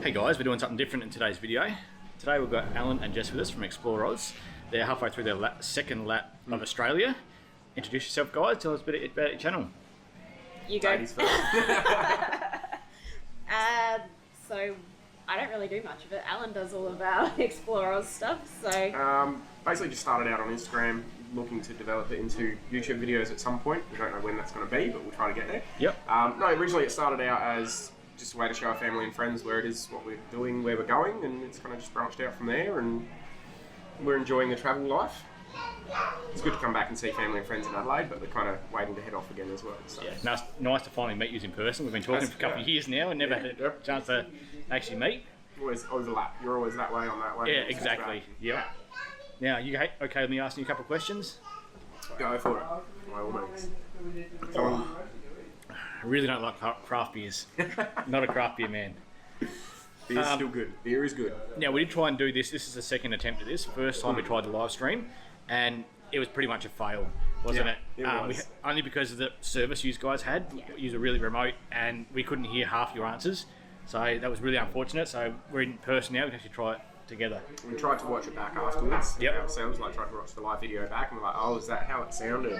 Hey guys, we're doing something different in today's video. Today we've got Alan and Jess with us from Explore Oz. They're halfway through their second lap of Australia. Introduce yourself guys, tell us a bit about your channel. You go. Ladies first. So I don't really do much of it. Alan does all of our Explore Oz stuff, so... Basically just started out on Instagram, looking to develop it into YouTube videos at some point. We don't know when that's going to be, but we'll try to get there. Yep. No, originally it started out as just a way to show our family and friends where it is, what we're doing, where we're going, and it's kind of just branched out from there, and we're enjoying the travel life. It's good to come back and see family and friends in Adelaide, but we're kind of waiting to head off again as well. So. Yeah, nice to finally meet you in person. We've been talking for a couple of years now and never had a chance to actually meet. Always overlap. You're always that way, I'm that way. Yeah, exactly. Yeah. Now, you okay with me asking you a couple of questions? Go for it, by all means. I really don't like craft beers. Not a craft beer man. Beer's still good. Beer is good. Now, we did try and do this. This is the second attempt at this. First time we tried the live stream, and it was pretty much a fail, wasn't it? It was. Only because of the service you guys had. Yeah. You were really remote, and we couldn't hear half your answers. So that was really unfortunate. So we're in person now. We can actually try it together. We tried to watch it back afterwards. Yep. Ourselves, like tried to watch the live video back, and we're like, oh, is that how it sounded?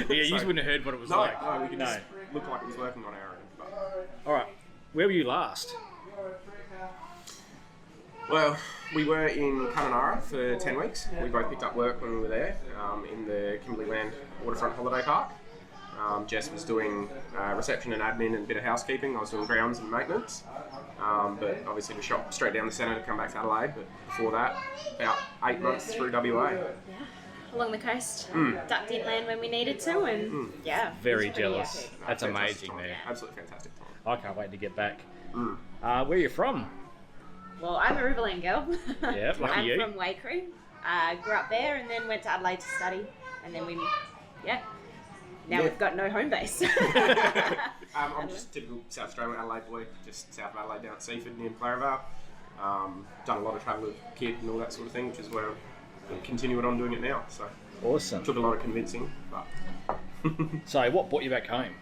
You wouldn't have heard what it was like. No, we could just look like it was working on our end. But... All right. Where were you last? Well, we were in Kununurra for 10 weeks. We both picked up work when we were there in the Kimberley Land Waterfront Holiday Park. Jess was doing reception and admin and a bit of housekeeping. I was doing grounds and maintenance. But obviously we shot straight down the centre to come back to Adelaide. But before that, about 8 months through WA. Yeah. Along the coast, ducked inland when we needed to, and yeah. Very it was pretty jealous. epic. That's Fantastic amazing time. there. Absolutely fantastic time. I can't wait to get back. Where are you from? Well, I'm a Riverland girl. Yeah, lucky I'm you. from Waikerie. Grew up there and then went to Adelaide to study, and then now we've got no home base. I'm just typical South Australian Adelaide boy, just south of Adelaide down at Seaford near Claravale. Done a lot of travel with a kid and all that sort of thing, which is where I'm continuing on doing it now. So Awesome. took a lot of convincing, but So what brought you back home?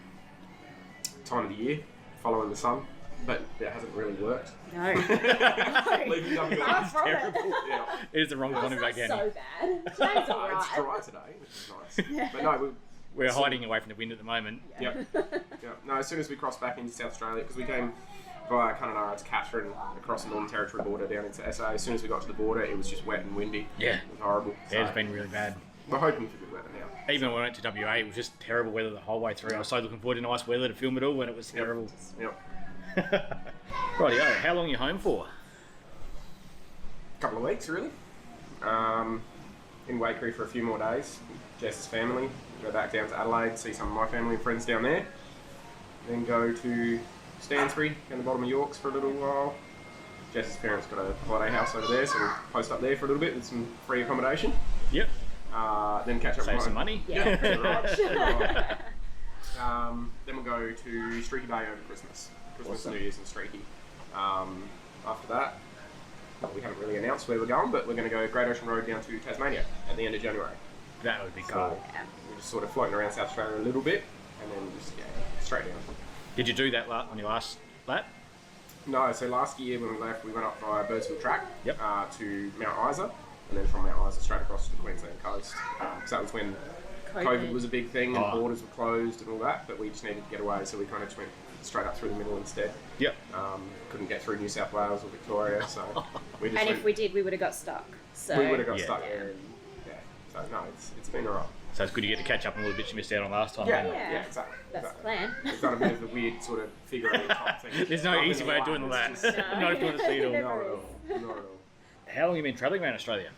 time of the year, following the sun, but it hasn't really worked. No. Leaving WA. Far from it. Yeah. It is the wrong time to be back It's in. so bad. Today's It's alright. dry today, which is nice. But no, We're hiding away from the wind at the moment. Yep. No, as soon as we crossed back into South Australia, because we came via Kununurra to Katherine across the Northern Territory border down into SA. As soon as we got to the border, it was just wet and windy. Yeah. It was horrible. Yeah, it's been really bad. We're hoping for good weather now. Even when we went to WA, it was just terrible weather the whole way through. I was so looking forward to nice weather to film it all when it was terrible. Yep. Rightio, how long are you home for? Couple of weeks, really. In Waikerie for a few more days. Jess's family. Go back down to Adelaide, see some of my family and friends down there. Then go to Stansbury, down the bottom of Yorks for a little while. Jess's parents got a holiday house over there, so we'll post up there for a little bit with some free accommodation. Yep. Then catch up Save with some money. Yeah, pretty much. Then we'll go to Streaky Bay over Christmas. Awesome. New Year's and Streaky. After that, we haven't really announced where we're going, but we're going to go Great Ocean Road down to Tasmania at the end of January. That would be So cool. we're just sort of floating around South Australia a little bit, and then just straight down. Did you do that on your last lap? No, so last year when we left, we went up via Birdsville Track Yep. to Mount Isa, and then from Mount Isa straight across to the Queensland coast. Because that was when COVID was a big thing and borders were closed and all that, but we just needed to get away, so we kind of just went straight up through the middle instead. Yep. Couldn't get through New South Wales or Victoria, so we just And went, if we did, we would have got stuck. So we would have got Yeah. stuck there. And, so no, it's been alright. So it's good you get to catch up on a little bit you missed out on last time. Yeah, then. Yeah. yeah, exactly. that's the exactly. plan. We've done a bit of the weird sort of figure eight type thing. There's no Not easy in way of the doing all that. line, it's just- Not if you want to see it all. Not at all. Not at all. How long have you been travelling around Australia?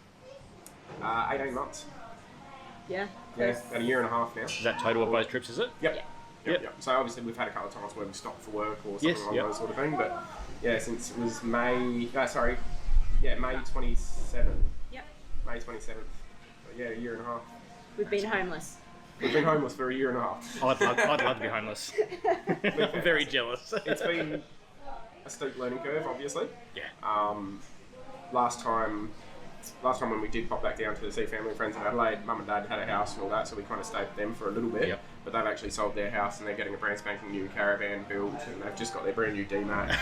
18 months. Yeah. Yeah, about a year and a half now. Is that total of both trips, is it? Yep. Yeah. Yep. Yep. So obviously we've had a couple of times where we stopped for work or something Yes, along yep. those sort of thing, but yeah, since it was May 27. Yep. May 27th. So yeah, a year and a half. We've been homeless. We've been homeless for a year and a half. I'd love to be homeless. I'm very jealous. It's been a steep learning curve, obviously. Yeah. Last time when we did pop back down to see family and friends in Adelaide, Mum and Dad had a house and all that, so we kind of stayed with them for a little bit. Yep. but they've actually sold their house and they're getting a brand spanking new caravan built, and they've just got their brand new D-Max.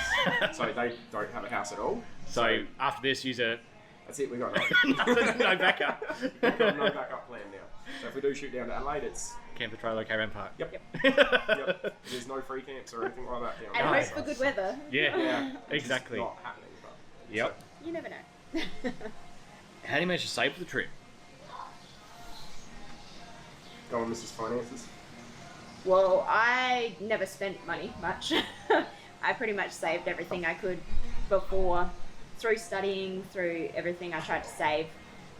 So they don't have a house at all. So after this, use a... That's it, we got no backup. We've got no backup plan now. So if we do shoot down to Adelaide, it's... Camper trailer, caravan park. Yep. Yep. There's no free camps or anything like that down And there. hope for good weather. Yeah, Which is exactly. not happening, but... Yep. You never know. How do you manage to save for the trip? Go on, Mrs. Finances. Well, I never spent money much. I pretty much saved everything I could before, through studying, through everything I tried to save.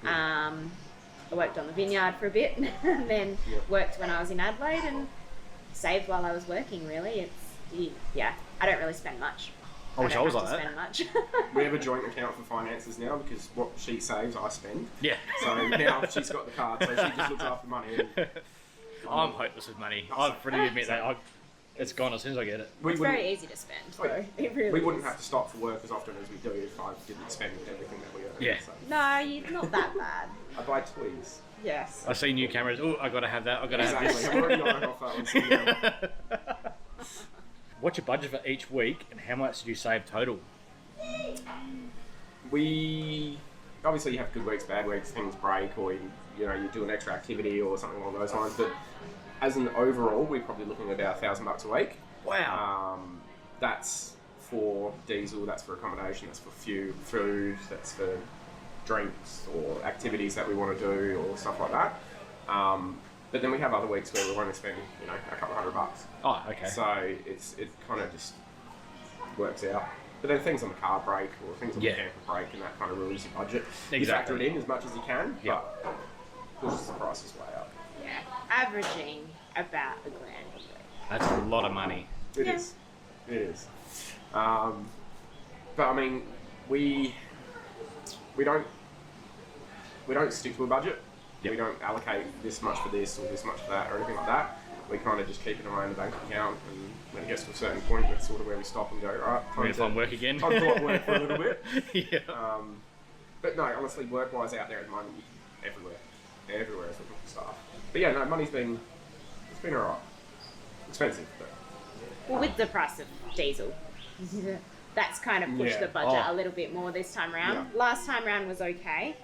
I worked on the vineyard for a bit and then worked when I was in Adelaide and saved while I was working, really. I don't really spend much. I wish I was don't like have that. to spend much. We have a joint account for finances now because what she saves, I spend. Yeah. So now she's got the card, so she just looks after money. And I'm hopeless with money. I freely admit that. It's gone as soon as I get it. It's very easy to spend, though. It really we wouldn't is. have to stop for work as often as we do if I didn't spend everything that we earn. Yeah. So. No, you're not that bad. I buy toys. Yes. I see new cameras. Oh, I gotta have that. I gotta have Exactly. this. I'm already on off that one. So yeah. What's your budget for each week, and how much did you save total? We obviously have good weeks, bad weeks, things break, or you do an extra activity or something along those lines. But as an overall, we're probably looking at about $1,000 a week. Wow. That's for diesel, that's for accommodation, that's for food, that's for drinks or activities that we want to do or stuff like that. But then we have other weeks where we want to spend, a couple $100. Oh, okay. So it kind of just works out. But then things on the car break or things on the camper break, and that kind of ruins your budget. Exactly. You factor it in as much as you can, Yeah. but pushes the prices way up. Yeah. Averaging about $1,000 a week. That's a lot of money. It is. It is. But I mean, we don't stick to a budget. Yep. We don't allocate this much for this or this much for that or anything like that. We kind of just keep it around the bank account, and when it gets to a certain point, that's sort of where we stop and go, right, We're gonna find work again. time to pull up work for a little bit. Yeah. But no, honestly, work-wise out there at the moment, everywhere is looking for staff. But yeah, no, it's been alright. Expensive, but Well, with the price of diesel, that's kind of pushed the budget a little bit more this time round. Yeah. Last time round was okay,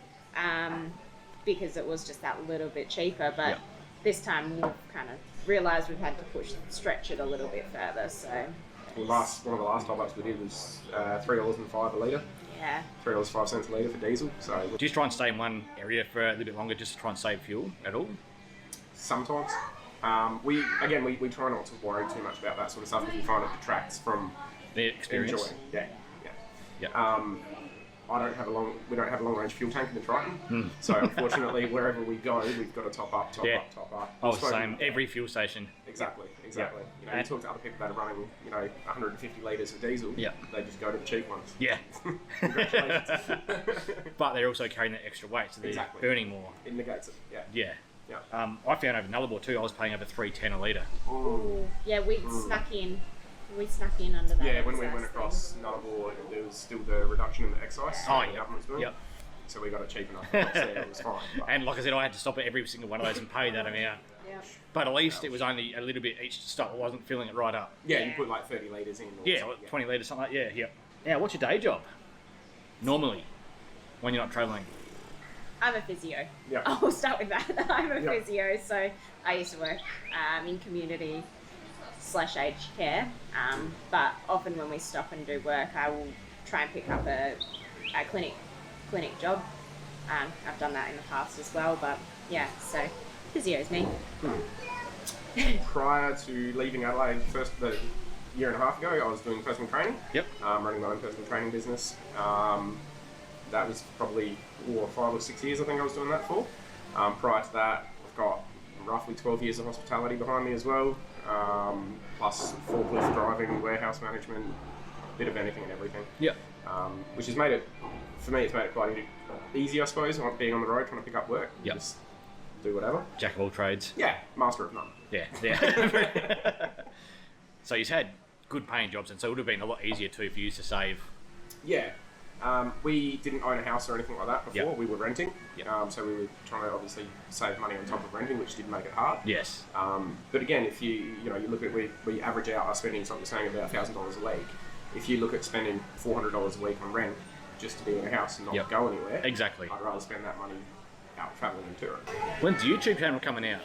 because it was just that little bit cheaper, but this time we've kind of realised we've had to stretch it a little bit further, so... one of the last top-ups we did was $3.05 a litre. Yeah. $3.05 a litre for diesel, so... Do you just try and stay in one area for a little bit longer just to try and save fuel at all? Sometimes. We try not to worry too much about that sort of stuff because we find it detracts from The experience? enjoying. Yeah. We don't have a long range fuel tank in the Triton, so unfortunately wherever we go, we've got to top up. Oh, same. Every fuel station. Exactly. Yeah. You talk to other people that are running, 150 litres of diesel. Yeah. They just go to the cheap ones. Yeah. Congratulations. But they're also carrying that extra weight, so they're burning more. It negates it. Yeah. I found over Nullarbor too, I was paying over $3.10 a litre. Ooh. Yeah, we snuck in. We snuck in under that. Yeah, when we excise went across Nullarbor, there was still the reduction in the excise. Oh, the government was doing. Yep. So we got it cheap enough. It was fine. But And like I said, I had to stop at every single one of those and pay that amount. Yeah. But at least it was only a little bit each stop. I wasn't filling it right up. yeah, you put like 30 litres in. Or Yeah, something, 20 litres, something like that. Yeah. Now, what's your day job? Normally, when you're not travelling. I'm a physio. Yeah. I'll start with that. I'm a Yeah. physio, so I used to work in community/aged care. But often when we stop and do work, I will try and pick up a clinic job. I've done that in the past as well, but yeah, so physio's me. Prior to leaving Adelaide, the year and a half ago, I was doing personal training. Yep. Running my own personal training business. That was probably 5 or 6 years I think I was doing that for. Prior to that, I've got roughly 12 years of hospitality behind me as well, plus forklift driving, warehouse management, a bit of anything and everything. Yep. Which has made it, for me, it's made it quite easy, I suppose, being on the road trying to pick up work. Yep. Just do whatever. Jack of all trades. Yeah, master of none. Yeah. So you've had good paying jobs, and so it would have been a lot easier too for you to save. Yeah. We didn't own a house or anything like that before. Yep. We were renting. Yep. So we were trying to obviously save money on top of renting, which did make it hard. Yes. But again, if you look at we average out our spending, something saying about $1,000 a week. If you look at spending $400 a week on rent just to be in a house and not Yep. go anywhere, Exactly. I'd rather spend that money out travelling and touring. When's the YouTube channel coming out?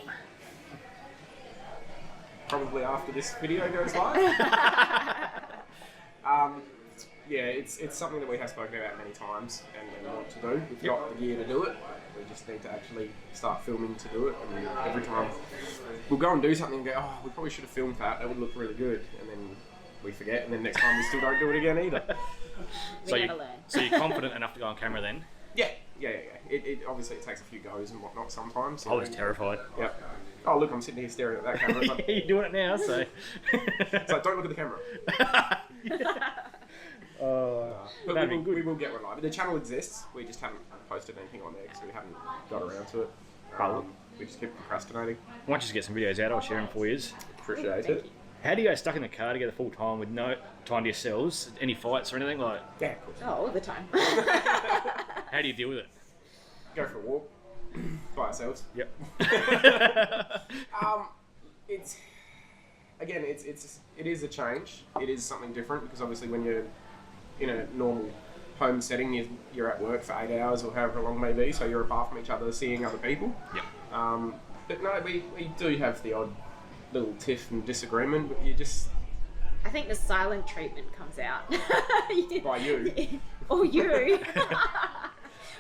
Probably after this video goes live. Yeah, it's something that we have spoken about many times and want to do. We've got the gear to do it. We just need to actually start filming to do it. And every time we'll go and do something and go, oh, we probably should have filmed that. That would look really good. And then we forget, and then next time we still don't do it again either. We never learn. So you're confident enough to go on camera then? Yeah. It obviously it takes a few goes and whatnot sometimes. I was terrified. Yeah. Oh look, I'm sitting here staring at that camera. It's like, You're doing it now, so. it's like, don't look at the camera. But we will get one live. The channel exists. We just haven't posted anything on there because we haven't got around to it. We just keep procrastinating. Once you get some videos out, I'll share them for you. Appreciate Thank it. you. How do you guys stuck in the car together full time with no time to yourselves? Any fights or anything like? Yeah, of course. Oh, all the time. How do you deal with it? Go for a walk by ourselves. Yep. It is a change. It is something different because obviously when you're in a normal home setting, you're at work for 8 hours or however long it may be, so you're apart from each other, seeing other people. Yep. But no, we do have the odd little tiff and disagreement, but you just... I think the silent treatment comes out. By you. Or you.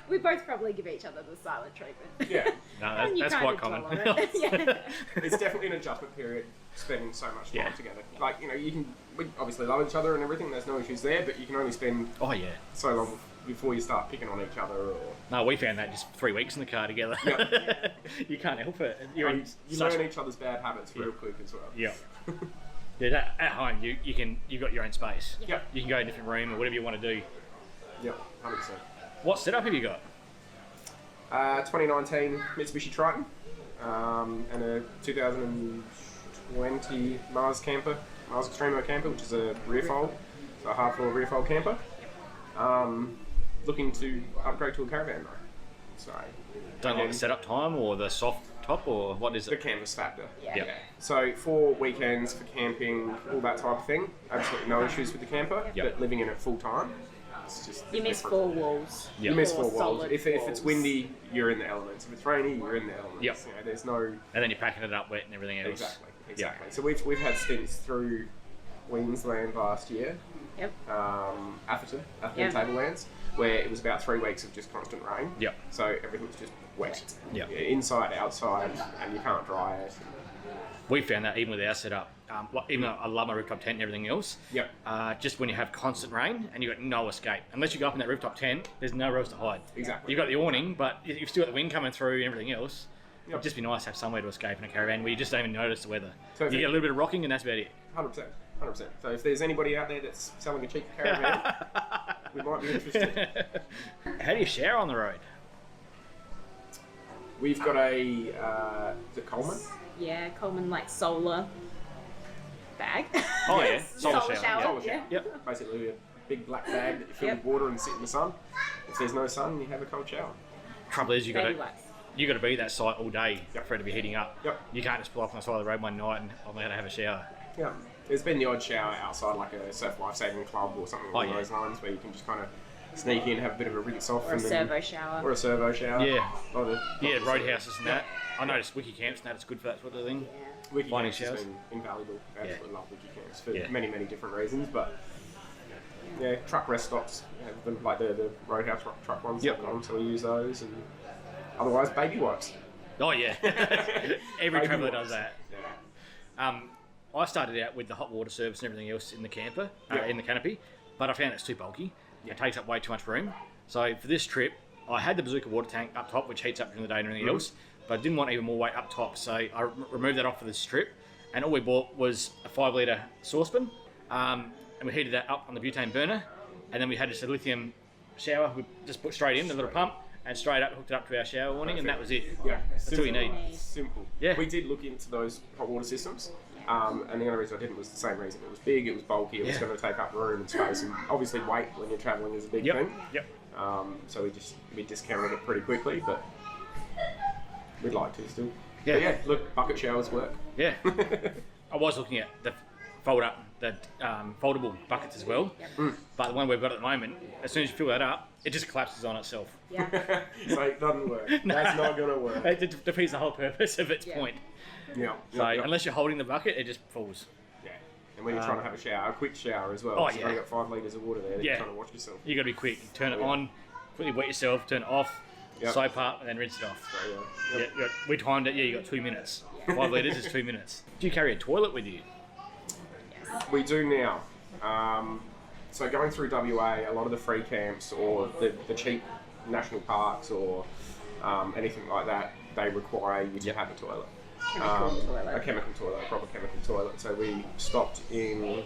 We both probably give each other the silent treatment. Yeah. No, And you that's kind quite of common. dwell on it. Yeah. It's definitely an adjustment period, spending so much time Yeah. together. Like, we obviously love each other and everything, there's no issues there, but you can only spend Oh yeah. so long before you start picking on each other or... No, we found that just 3 weeks in the car together. Yep. You can't help it. You learn such- each other's bad habits real quick as well. Yeah. Yeah. At home, you've got your own space. Yep. You can go in a different room or whatever you want to do. Yep, 100%. What setup have you got? 2019 Mitsubishi Triton and a 2020 Mars Extremo camper, which is a rear fold, so a hard floor rear fold camper. Looking to upgrade to a caravan though. So Don't like the setup time or the soft top or what is the it? canvas factor. Yeah. So for weekends, for camping, all that type of thing, absolutely no issues with the camper. Yep. But living in it full time, it's just You miss different. 4 walls. Yeah. You miss Four 4 walls. solid If it's walls. windy, you're in the elements. If it's rainy, you're in the elements. Yep. There's no... And then you're packing it up wet and everything else. Exactly. So we've had stints through Queensland last year, Yep. Atherton Yeah. Tablelands, where it was about 3 weeks of just constant rain. Yep. So everything's just wet. Yep. Yeah, inside, outside, and you can't dry it. We found that even with our setup, even though I love my rooftop tent and everything else, Yep. just when you have constant rain and you've got no escape, unless you go up in that rooftop tent, there's nowhere else to hide. Exactly. You've got the awning, but you've still got the wind coming through and everything else. Yep. It'd just be nice to have somewhere to escape in a caravan where you just don't even notice the weather. So You get a little bit of rocking and that's about it. 100%. 100%. So if there's anybody out there that's selling a cheap caravan, we might be interested. How do you shower on the road? We've got a the Coleman. Yeah, Coleman like solar bag. Oh yeah, Solar solar shower. Solar Yeah. shower. Yep. Basically a big black bag that you fill Yep. with water and sit in the sun. If there's no sun, you have a cold shower. Trouble is, Baby wipes. you got to be that site all day Yep. for it to be heating up. Yep. You can't just pull off on the side of the road one night and I'm going to have a shower. Yeah. There's been the odd shower outside, like a surf lifesaving club or something along yeah. those lines, where you can just kind of sneak in, have a bit of a rinse off, Or a and then, servo shower. or a servo shower. Yeah. Or the, Yeah, roadhouses and that. I noticed wiki camps and that, it's good for that sort of thing. Yeah. Wiki Finding camps has showers. been invaluable. I absolutely love wiki camps for Yeah. many, many different reasons, but yeah, truck rest stops, like the roadhouse truck ones, Yep. so we use those, and otherwise baby wipes. Oh yeah, every Baby traveller wipes. does that. Yeah. I started out with the hot water service and everything else in the camper, Yeah. in the canopy, but I found it's too bulky. Yeah. It takes up way too much room. So for this trip, I had the Bazooka water tank up top, which heats up during the day and everything else, but I didn't want even more weight up top, so I removed that off for this trip, and all we bought was a 5 litre saucepan, and we heated that up on the butane burner, and then we had just a lithium shower. We just put straight in the little pump, and straight up hooked it up to our shower warning, and that was it. Yeah, That's all you need. Simple. Yeah. We did look into those hot water systems. And the only reason I didn't was the same reason. It was big, it was bulky, it was going to take up room and space, and obviously weight when you're travelling is a big thing. So we discounted it pretty quickly, but we'd like to still. But yeah, look, bucket showers work. Yeah. I was looking at the foldable buckets as well, but the one we've got at the moment, as soon as you fill that up, it just collapses on itself. Yeah. So it doesn't work. No. That's not going to work. It defeats the whole purpose of its point. Yeah. So unless you're holding the bucket, it just falls. Yeah. And when you're trying to have a shower, a quick shower as well, so you've only got 5 litres of water there that you're trying to wash yourself. You got to be quick. You turn it on, quickly wet yourself, turn it off, soap up, and then rinse it off. So, we timed it. Yeah, you got 2 minutes. 5 litres is 2 minutes. Do you carry a toilet with you? We do now. So going through WA, a lot of the free camps or the cheap national parks or anything like that, they require you to have a toilet. A chemical toilet, a proper chemical toilet. So we stopped in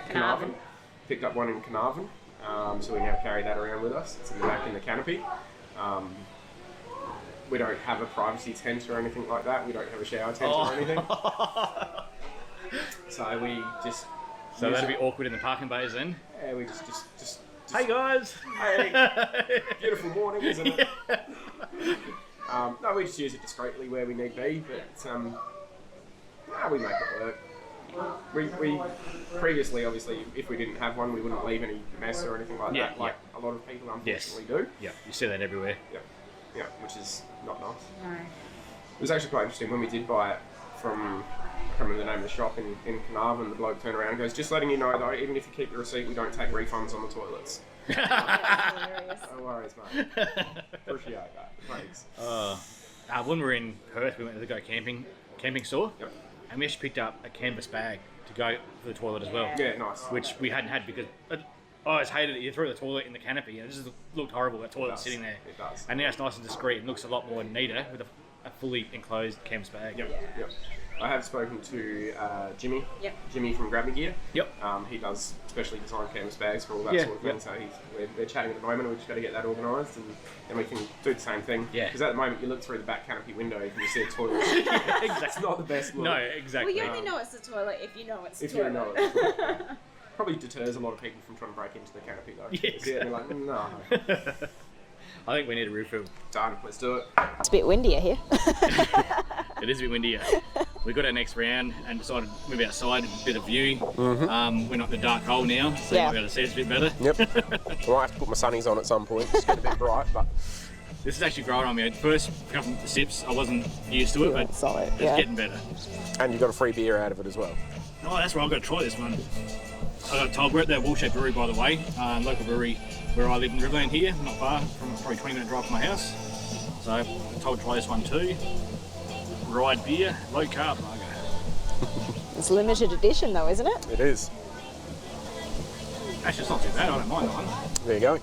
Carnarvon, picked up one in Carnarvon, so we now carry that around with us. It's in the back in the canopy. We don't have a privacy tent or anything like that. We don't have a shower tent or anything. So we just... So that'd be awkward in the parking bays then? Yeah, we just hey guys! Hey! Beautiful morning, isn't it? No, we just use it discreetly where we need be, but we make it work. We previously, obviously, if we didn't have one, we wouldn't leave any mess or anything like that, like a lot of people unfortunately do. Yeah, you see that everywhere. Yeah, which is not nice. No. It was actually quite interesting when we did buy it from, I can't remember the name of the shop in Carnarvon, the bloke turned around and goes, just letting you know though, even if you keep your receipt, we don't take refunds on the toilets. No worries, mate. Appreciate that. Thanks. When we were in Perth, we went to go camping store, and we actually picked up a canvas bag to go for the toilet as well. Yeah, nice. Which we hadn't had because I always hated it. You threw the toilet in the canopy and it just looked horrible, that toilet sitting there. It does. And now it's nice and discreet and looks a lot more neater with a fully enclosed canvas bag. Yep. I have spoken to Jimmy. Yep. Jimmy from Grab Me Gear. Yep. He does specially designed canvas bags for all that sort of thing. So we're chatting at the moment. We've just got to get that organised, and then we can do the same thing. Yeah. Because at the moment, you look through the back canopy window and you see a toilet. Exactly. It's not the best look. No, exactly. Well, you only know it's a toilet if you know it's a if toilet. you know it. Probably deters a lot of people from trying to break into the canopy though. Yeah, exactly. They're like, no. I think we need a refill. Done. Let's do it. It's a bit windier here. It is a bit windier. We got our next round and decided to move outside, a bit of viewing. We're not in the dark hole now, so you might be able to see us a bit better. Yep. I might have to put my sunnies on at some point. It's getting a bit bright, but... This is actually growing on me. First couple of sips, I wasn't used to it, but solid, it's getting better. And you got a free beer out of it as well. Oh, that's right. I've got to try this one. I got told we're at the Woolshed Brewery, by the way, local brewery where I live in Riverland here, not far from, probably 20-minute drive from my house. So I'm told to try this one too. Ride beer, low carb lager. It's limited edition though, isn't it? It is. Actually, it's not too bad. I don't mind that one. There you go.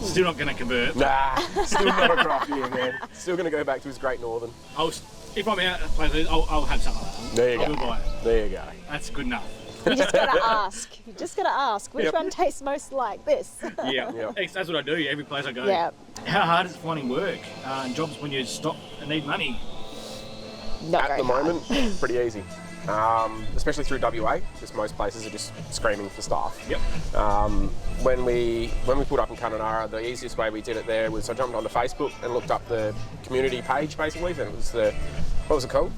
Still not going to convert. Nah, still not a craft beer, man. Still going to go back to his Great Northern. If I'm out, I'll have something. There you go. Buy it. There you go. That's good enough. You just gotta ask. You just gotta ask which one tastes most like this. Yeah, that's what I do every place I go. Yeah. How hard is it finding work and jobs when you stop and need money? Not At the moment, pretty easy. Especially through WA, because most places are just screaming for staff. Yep. When we put up in Kununurra, the easiest way we did it there was I jumped onto Facebook and looked up the community page basically. And it was what was it called?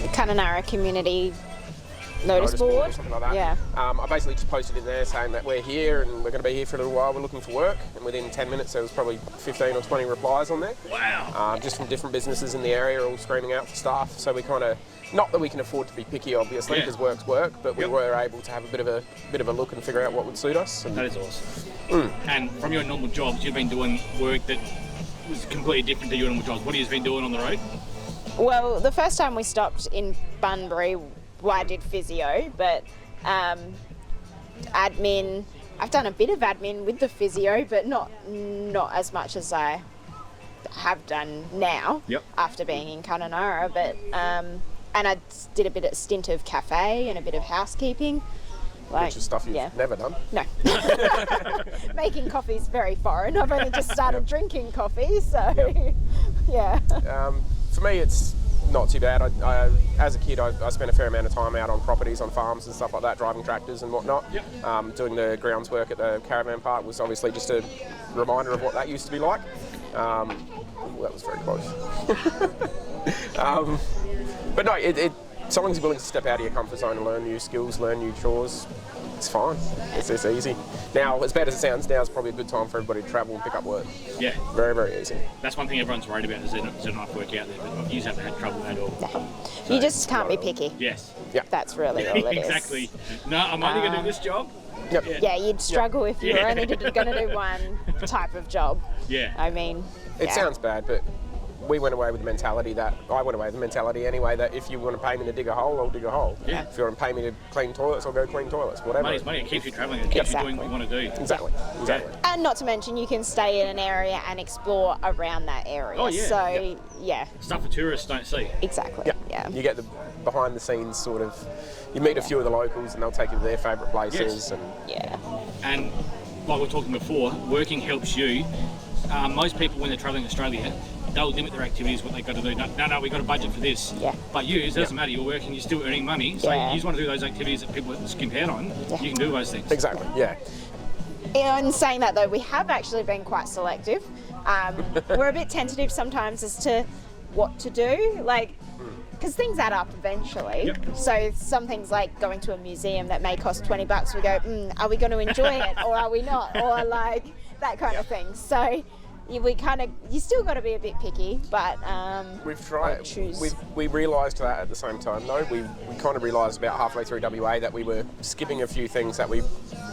The Kununurra Community Notice board. Or something like that. Yeah. I basically just posted in there saying that we're here and we're going to be here for a little while. We're looking for work, and within 10 minutes there was probably 15 or 20 replies on there. Wow. Just from different businesses in the area, all screaming out for staff. So we kind of, not that we can afford to be picky, obviously, because work's work, but we were able to have a bit of a look and figure out what would suit us. And that is awesome. And from your normal jobs, you've been doing work that was completely different to your normal jobs. What have you been doing on the road? Well, the first time we stopped in Bunbury, I did physio, but admin. I've done a bit of admin with the physio, but not as much as I have done now. Yep. After being in Kununurra, but and I did a bit of stint of cafe and a bit of housekeeping. Which is stuff you've never done. No. Making coffee is very foreign. I've only just started drinking coffee, so yeah. For me, it's not too bad. As a kid, I spent a fair amount of time out on properties, on farms and stuff like that, driving tractors and whatnot. Yep. Doing the grounds work at the caravan park was obviously just a reminder of what that used to be like. That was very close. But no, so long as you're willing to step out of your comfort zone and learn new skills, learn new chores, it's fine. It's easy. Now, as bad as it sounds, now is probably a good time for everybody to travel and pick up work. Yeah. Very, very easy. That's one thing everyone's worried about, is there not enough work out there, but you haven't had trouble at all. No. You just can't be picky. Yes. Yep. That's really all it is. Exactly. No, I'm only going to do this job. Yep. Yeah, you'd struggle if you were only going to do one type of job. Yeah. I mean, It sounds bad, but I went away with the mentality anyway, that if you want to pay me to dig a hole, I'll dig a hole. Yeah. If you want to pay me to clean toilets, I'll go clean toilets, whatever. Money's money. It keeps you travelling. It keeps you doing what you want to do. Exactly. And not to mention, you can stay in an area and explore around that area. Oh, yeah. So, yeah, Stuff the tourists don't see. exactly. Yeah. You get the behind the scenes sort of, you meet a few of the locals and they'll take you to their favourite places. Yes. And Yeah. And like we were talking before, working helps you. Most people, when they're travelling Australia, they'll limit their activities, what they've got to do. No, we've got a budget for this. Yeah. But you, it doesn't matter. You're working, you're still earning money. So Yeah. you just want to do those activities that people skimp out on. Yeah. You can do those things. exactly, yeah. In saying that, though, we have actually been quite selective. We're a bit tentative sometimes as to what to do, because things add up eventually. Yep. So some things like going to a museum that may cost $20, we go, are we going to enjoy it or are we not? Or that kind of thing. So you still got to be a bit picky, but We've tried. choose. We realised that at the same time, though. We kind of realised about halfway through WA that we were skipping a few things that we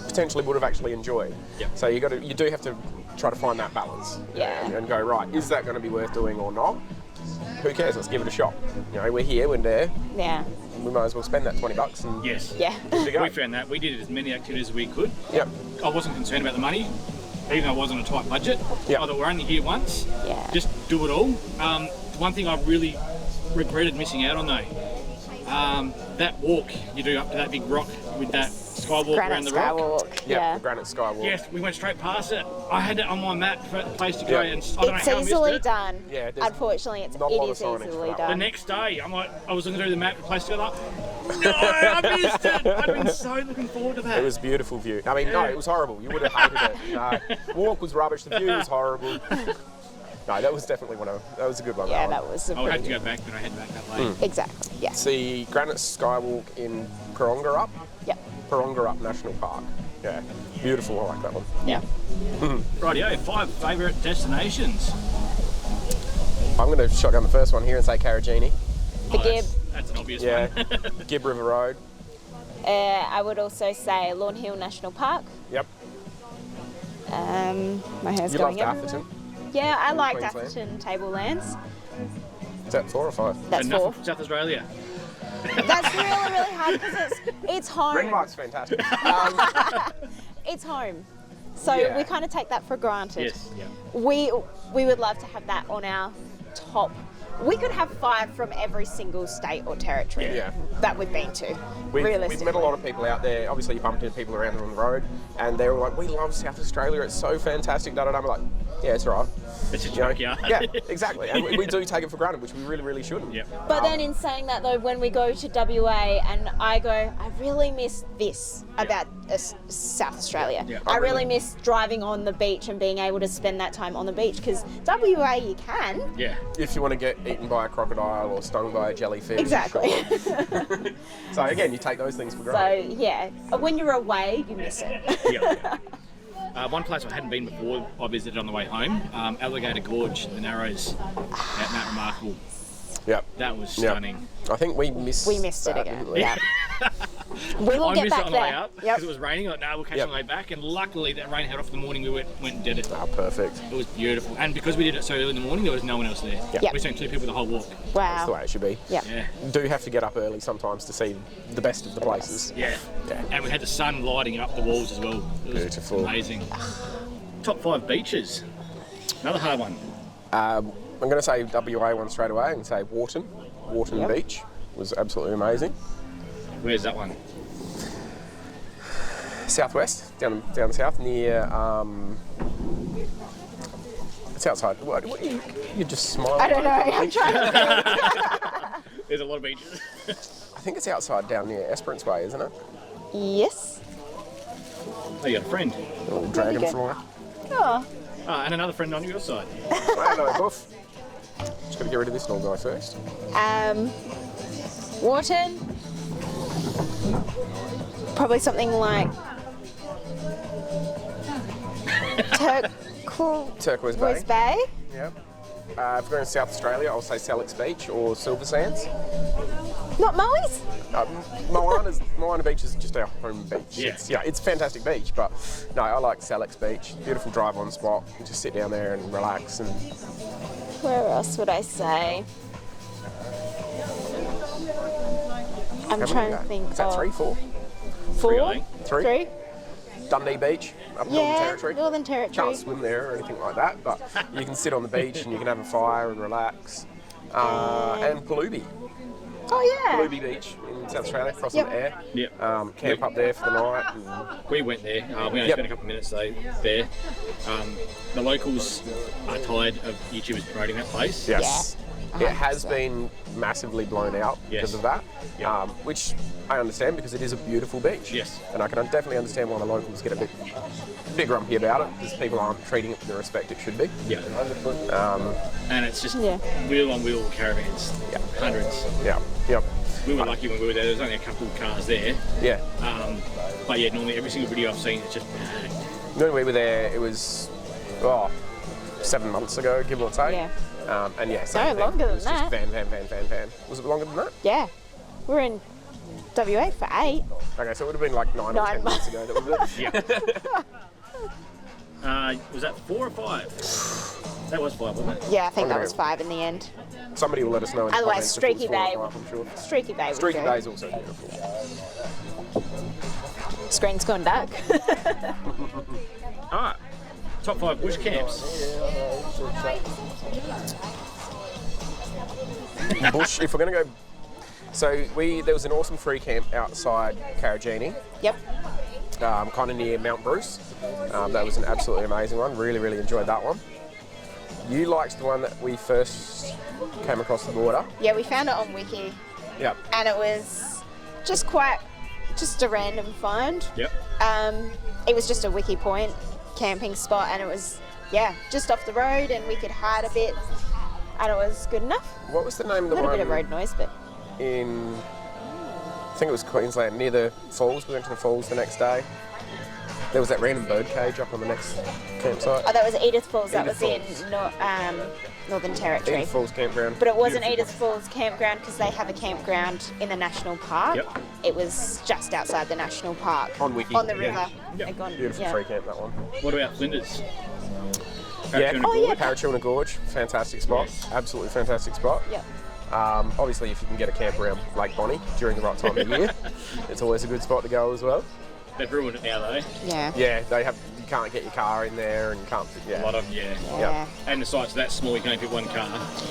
potentially would have actually enjoyed. Yep. So you do have to try to find that balance. Yeah. And go, right, is that going to be worth doing or not? Who cares? Let's give it a shot. We're here, we're there. Yeah. We might as well spend that $20 and Yes. Yeah. good to go. We found that. We did as many activities as we could. Yep. I wasn't concerned about the money, even though it wasn't a tight budget. Yep. I thought we're only here once. Yeah. Just do it all. One thing I really regretted missing out on, though, that walk you do up to that big rock with that skywalk around Granite the rock. Skywalk. Yeah, the Granite Skywalk. Yes, we went straight past it. I had it on my map for a place to go, Yeah. and I don't know It's how I missed easily it. done. Yeah, there's Unfortunately, it not a lot is of signage for easily that. The done. next day, I was looking through the map, the place to go. No, I missed it. I'd been so looking forward to that. It was a beautiful view. I mean, no, it was horrible. You would have hated it. Walk was rubbish. The view was horrible. No, that was definitely that was a good one. Yeah, one. that was a I would have to pretty go back, but I head back that way. Exactly. Yeah. It's the Granite Skywalk in Parongarup. Yep. Parongarup National Park. Yeah, beautiful. I like that one. Yeah. Rightio, 5 favourite destinations. I'm going to shotgun the first one here and say Karajini. The Gib. That's an obvious Yeah, one. Gib River Road. I would also say Lawn Hill National Park. Yep. My hair's You going loved everywhere. Atherton. Yeah, I liked Queensland. Atherton Tablelands. Is that 4 or 5? That's Enough 4. of South Australia. That's really hard because it's home. Renmark's fantastic. It's home. So Yeah. we kind of take that for granted. Yes. Yeah. We would love to have that on our top. We could have 5 from every single state or territory Yeah. that we've been to. We've realistically. met a lot of people out there. Obviously, you bumped into people around on the road, and they were like, "We love South Australia. It's so fantastic." Da da da. I'm like, "Yeah, it's all right." It's a You know? junkyard. Yeah, exactly. And we do take it for granted, which we really, really shouldn't. Yeah. But then in saying that though, when we go to WA and I go, I really miss this about South Australia. Yeah. I really miss driving on the beach and being able to spend that time on the beach because WA you can. Yeah. If you want to get eaten by a crocodile or stung by a jellyfish. Exactly. Sure. So again, you take those things for granted. So yeah, when you're away, you miss it. Yeah. One place I hadn't been before, I visited on the way home, Alligator Gorge, the Narrows at Mount Remarkable. Yep. That was Yep. stunning. I think we missed it that, again. didn't we? Yeah. We will I get missed it back on the way there. up Yep. because it was raining. Like, no, we'll catch it Yep. on the way back. And luckily, that rain held off the morning we went and did it. Oh, perfect. It was beautiful. And because we did it so early in the morning, there was no one else there. Yep. We seen 2 people the whole walk. That's the Wow. way it should be. Yeah. Yeah. You do have to get up early sometimes to see the best of the places. Yeah. Yeah. And we had the sun lighting up the walls as well. It was Beautiful. amazing. Top 5 beaches. Another hard one. I'm going to say WA one straight away and say Warton. Warton Yep. Beach was absolutely amazing. Where's that one? Southwest, down south near. It's outside. What you just smiling? I don't know. I'm trying to think. There's a lot of beaches. I think it's outside down near Esperance Way, isn't it? Yes. Oh, you got a friend. Little dragonfly. Oh. And another friend on your side. Hello, Buff. Just got to get rid of this little guy first. Wharton. Probably something like Turquoise Turquoise Bay. Bay. Yep. If we're going to South Australia, I'll say Salix Beach or Silver Sands. Not Molly's? Moana Beach is just our home beach. Yeah. It's a fantastic beach, but no, I like Salix Beach. Beautiful drive-on spot. You just sit down there and relax. And Where else would I say? I'm how trying many to go? think Is that of 3, 4? 4? Really? 3? Dundee Beach, up Northern Yeah, Territory. Northern Territory. Can't swim there or anything like that, but you can sit on the beach and you can have a fire and relax. And Palubi. Oh yeah. Palubi Beach in South Australia, crossing Yep. the air. Yep. Camp up there for the night. And We went there. We only Yep. spent a couple of minutes though there. The locals are tired of YouTubers promoting that place. yes. Yeah, It has 100%. been massively blown out because Yes. of that, Yep. which I understand because it is a beautiful beach. Yes. And I can definitely understand why the locals get a bit grumpy about it because people aren't treating it with the respect it should be. Yeah. And it's just Yeah. wheel-on-wheel caravans. Yeah. Hundreds. Yeah. Yep. We were lucky when we were there. There was only a couple of cars there. Yeah. But yeah, normally every single video I've seen is just packed. When we were there, it was 7 months ago, give or take. Yeah. And yeah, No, same thing. longer It than was just that. van. Was it longer than that? Yeah. We're in WA for 8. Okay, so it would have been like 9 or 9 10 months ago that we were Yeah. Was that 4 or 5? That was 5, wasn't it? Yeah, I think that Okay. was 5 in the end. Somebody will let us know in the Otherwise, comments if it was Streaky 4 or Bay. 5, I'm sure. Streaky Bay was Streaky good. Bay is also beautiful. Screen's gone dark. Alright. Top 5 bush camps. Bush, if we're going to go... So there was an awesome free camp outside Karajini, Yep. kind of near Mount Bruce. That was an absolutely amazing one. Really, really enjoyed that one. You liked the one that we first came across the border. Yeah, we found it on Wiki, Yep. and it was just a random find. Yep. It was just a Wiki Point camping spot, and it was, just off the road, and we could hide a bit, and it was good enough. What was the name of A the little one bit of road noise, but in... I think it was Queensland, near the falls. We went to the falls the next day. There was that random bird cage up on the next campsite. oh, that was Edith Falls. That Edith was in Northern Territory. Edith Falls Campground. But it wasn't Beautiful. Edith Falls campground because they have a campground in the national park. Yep. It was just outside the national park. On Wiki. On the Yeah. river. Yep. They've gone- Beautiful yeah. free camp, that one. What about Flinders? Yeah, Paratuna Oh, yeah. Gorge? Paratuna Gorge, fantastic spot. Yes. Absolutely fantastic spot. Yep. Obviously, if you can get a camp around Lake Bonnie during the right time of the year, it's always a good spot to go as well. They've ruined it now though. Yeah. Yeah, you can't get your car in there and you can't. A lot of them, yeah. Yeah. And the sites are that small, you can only fit one car.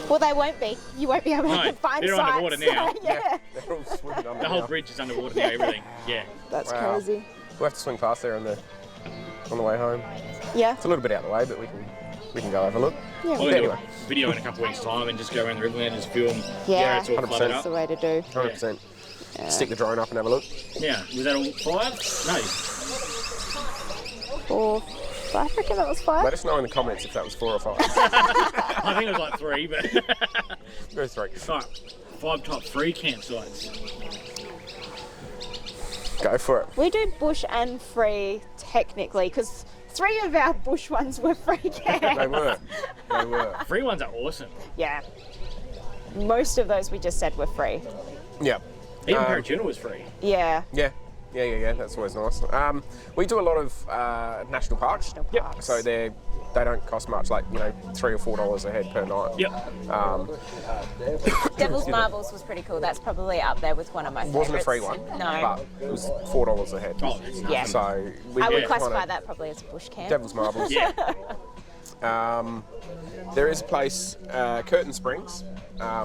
Well, they won't be. You won't be able No, to find they're sites. underwater now. yeah. They're all swimming under The whole now. bridge is underwater now, everything. Yeah. That's Wow. crazy. We'll have to swing past there on the way home. Yeah. It's a little bit out of the way, but we can go have a look. Yeah. I'm going to do Anyway. a video in a couple of weeks' time and just go around the riverland and just film Yeah. where it's all 100%. flooded That's the up. way to do. 100%. Stick the drone up and have a look. Yeah. Was that all 5? No. 4, I reckon that was 5. Let us know in the comments if that was 4 or 5. I think it was like 3, but... Go 3. Alright. 5 top free campsites. Go for it. We do bush and free technically because 3 of our bush ones were free camps. They were. They were. Free ones are awesome. Yeah. Most of those we just said were free. Yeah. Even Paratuna was free. Yeah. Yeah. That's always nice. We do a lot of national parks. National parks. So they don't cost much, like $3 or $4 a head per night. Yep. Devil's Marbles was pretty cool. That's probably up there with one of my It favorites. wasn't a free one, No. but it was $4 a head. Oh, that's nothing. Yeah. So we I would kinda- classify that probably as a bush camp. Devil's Marbles. Yeah. There is a place, Curtin Springs.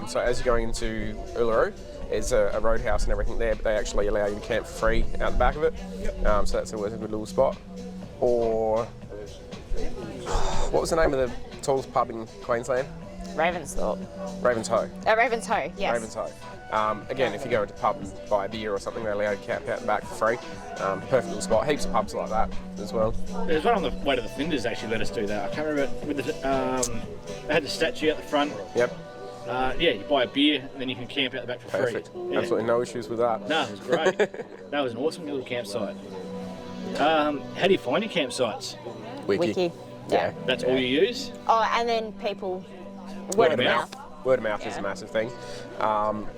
So as you're going into Uluru, there's a roadhouse and everything there, but they actually allow you to camp for free out the back of it. So that's always a good little spot. Or what was the name of the tallest pub in Queensland? Ravensthorpe. Ravens Hoe. Ravenshoe, yes. Ravens Hoe. Again, if you go into a pub and buy a beer or something, they allow you to camp out the back for free. Perfect little spot. Heaps of pubs like that as well. There's one on the way to the Flinders actually let us do that. I can't remember with the they had the statue out the front. Yep. Yeah, you buy a beer and then you can camp out the back for Perfect. free. Yeah. Absolutely no issues with that. No, it was great. That was an awesome little campsite. How do you find your campsites? Wiki. Yeah. That's all you use? Oh, and then people word of mouth. Word of mouth is a massive thing.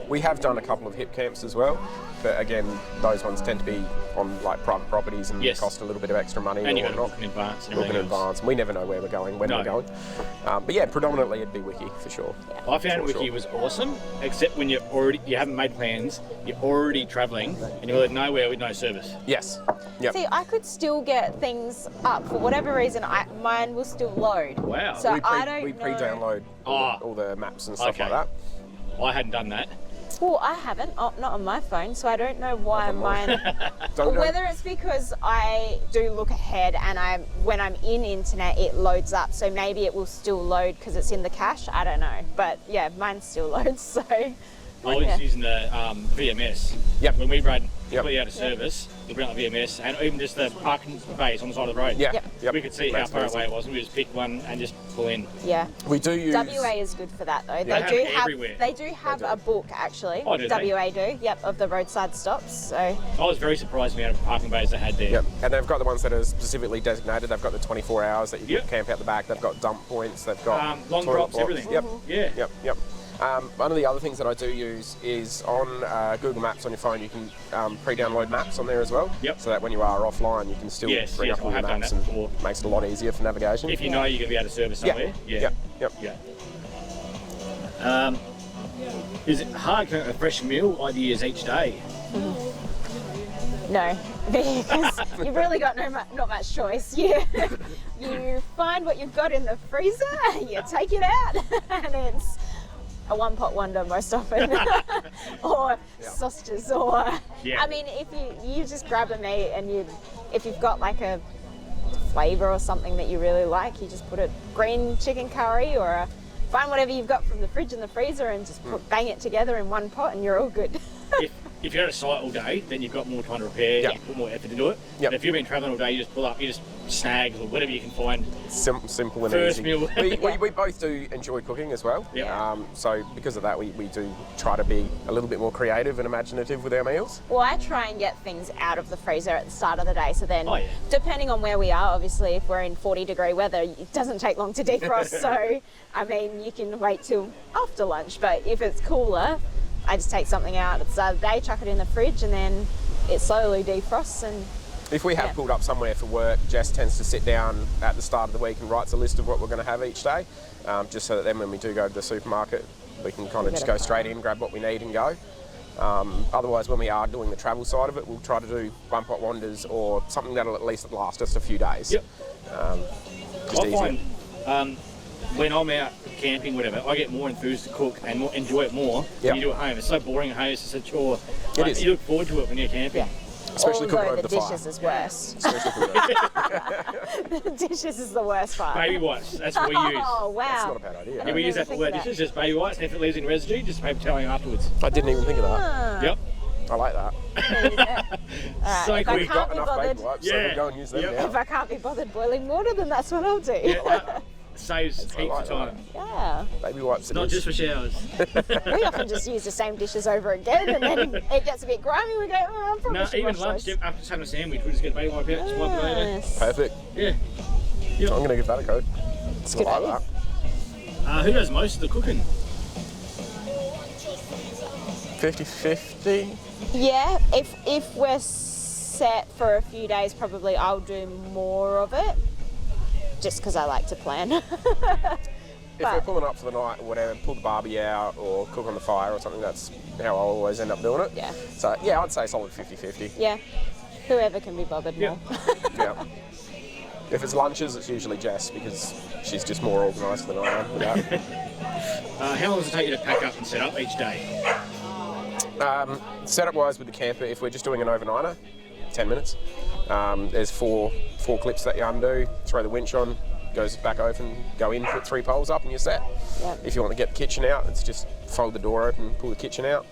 We have done a couple of hip camps as well, but again, those ones tend to be on like private properties and cost a little bit of extra money. And or you've got to whatnot. book in advance. And Book in advance. We never know where we're going, when we're going. But yeah, predominantly it'd be Wiki for sure. I found Wiki was awesome, except when you haven't made plans, you're already travelling, and you're nowhere with no service. Yes. Yep. See, I could still get things up for whatever reason. Mine will still load. Wow. So we I don't pre-download all the maps and stuff like that. I hadn't done that. Well, I haven't. Oh, not on my phone, so I don't know why mine. Whether it's because I do look ahead and when I'm in internet, it loads up. So maybe it will still load because it's in the cache. I don't know. But yeah, mine still loads. So. I was using the VMS. Yep. When we ran completely out of service, we ran the VMS, and even just the parking bays on the side of the road. Yeah. Yep. We could see how far away it was, and we just pick one and just pull in. Yeah. We do use. WA is good for that though. Yeah. They do have a book actually. Oh, do they? WA do. Yep, of the roadside stops. So. I was very surprised the amount of parking bays they had there. Yep. And they've got the ones that are specifically designated. They've got the 24 hours that you can camp out the back. They've got dump points. They've got long drops, everything. Yep. Yeah. Yep. One of the other things that I do use is on Google Maps on your phone, you can pre-download maps on there as well. Yep. So that when you are offline, you can still bring up all your maps and makes it a lot easier for navigation. If you know you're going to be able to service somewhere. Yep. Is it hard to come up with fresh meal ideas each day? No, because you've really got not much choice. You find what you've got in the freezer, you take it out, and it's a one-pot wonder most often, or sausages, or I mean, if you just grab a meat and if you've got like a flavour or something that you really like, you just put a green chicken curry or find whatever you've got from the fridge and the freezer and just bang it together in one pot, and you're all good. If you're at a site all day, then you've got more time to prepare, you put more effort into it. But if you've been travelling all day, you just pull up, you just snags or whatever you can find. Simple and First easy. meal. We both do enjoy cooking as well. Yeah. So because of that, we do try to be a little bit more creative and imaginative with our meals. Well, I try and get things out of the freezer at the start of the day, so then depending on where we are, obviously if we're in 40-degree weather, it doesn't take long to defrost. So, I mean, you can wait till after lunch, but if it's cooler, I just take something out at the start of the day, chuck it in the fridge, and then it slowly defrosts. And if we have pulled up somewhere for work, Jess tends to sit down at the start of the week and writes a list of what we're going to have each day, just so that then when we do go to the supermarket, we can kind of just go straight in, grab what we need and go. Otherwise, when we are doing the travel side of it, we'll try to do one-pot wonders or something that'll at least last us a few days. Yep. Just easier. Find when I'm out camping, whatever, I get more enthused to cook and enjoy it more when you do it at home. It's so boring at home, it's such a chore. It is. You look forward to it when you're camping. Especially cooking over the dishes fire. is worse. Especially cooking The dishes is the worst part. Baby wipes, that's what we use. Oh, wow. That's not a bad idea. Yeah, we use that for wet dishes, just baby wipes, and if it leaves any residue, just paper toweling afterwards. I didn't even think of that. Yep. I like that. Alright, So if I quick. can't Got be enough bothered, baby wipes, so we'll go and use them now. if I can't be bothered boiling water, then that's what I'll do. Yeah, saves heaps of time. Yeah. Baby wipes. Not just for showers. We often just use the same dishes over again, and then it gets a bit grimy. We go, oh, I'm probably No, should even wash lunch, those. after just having a sandwich, we just get a baby wipe out, just wipe it over. Yes. Perfect. Yeah. I'm going to give that a go. It's a good I like idea. that. Who does most of the cooking? 50-50. Yeah, if we're set for a few days, probably I'll do more of it, just because I like to plan. If we're pulling up for the night or whatever, pull the barbie out or cook on the fire or something, that's how I always end up doing it. Yeah. So, yeah, I'd say solid 50-50. Yeah, whoever can be bothered more. Yeah. If it's lunches, it's usually Jess because she's just more organised than I am with that. How long does it take you to pack up and set up each day? Setup-wise with the camper, if we're just doing an overnighter, 10 minutes. There's four clips that you undo, throw the winch on, goes back open, go in, put 3 poles up and you're set. Yep. If you want to get the kitchen out, it's just fold the door open, pull the kitchen out,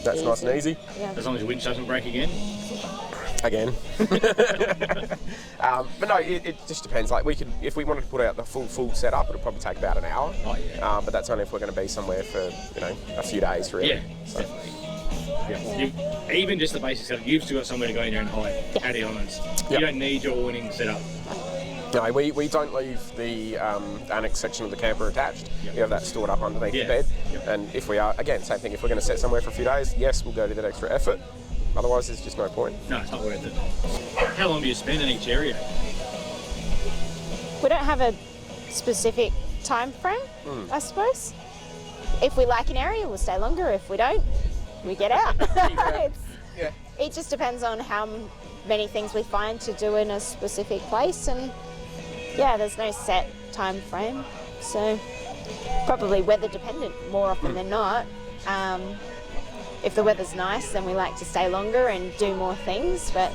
That's nice and easy. Yeah. As long as the winch doesn't break again. Again. But no, it just depends. Like we could, if we wanted to put out the full setup, it'll probably take about an hour. Oh yeah. But that's only if we're going to be somewhere for a few days, really. Yeah, So, definitely. Yeah. Even just the basic setup, you've still got somewhere to go in there and hide. At the honest, you don't need your awning set up. no, we don't leave the annex section of the camper attached. Yep. We have that stored up underneath the bed. Yep. And if we are, again, same thing. If we're going to set somewhere for a few days, yes, we'll go to that extra effort. Otherwise, there's just no point. No, it's not worth it. How long do you spend in each area? We don't have a specific time frame, I suppose. If we like an area, we'll stay longer. If we don't, we get out. Yeah. It just depends on how many things we find to do in a specific place, and yeah, there's no set time frame. So probably weather dependent more often than not. If the weather's nice, then we like to stay longer and do more things. But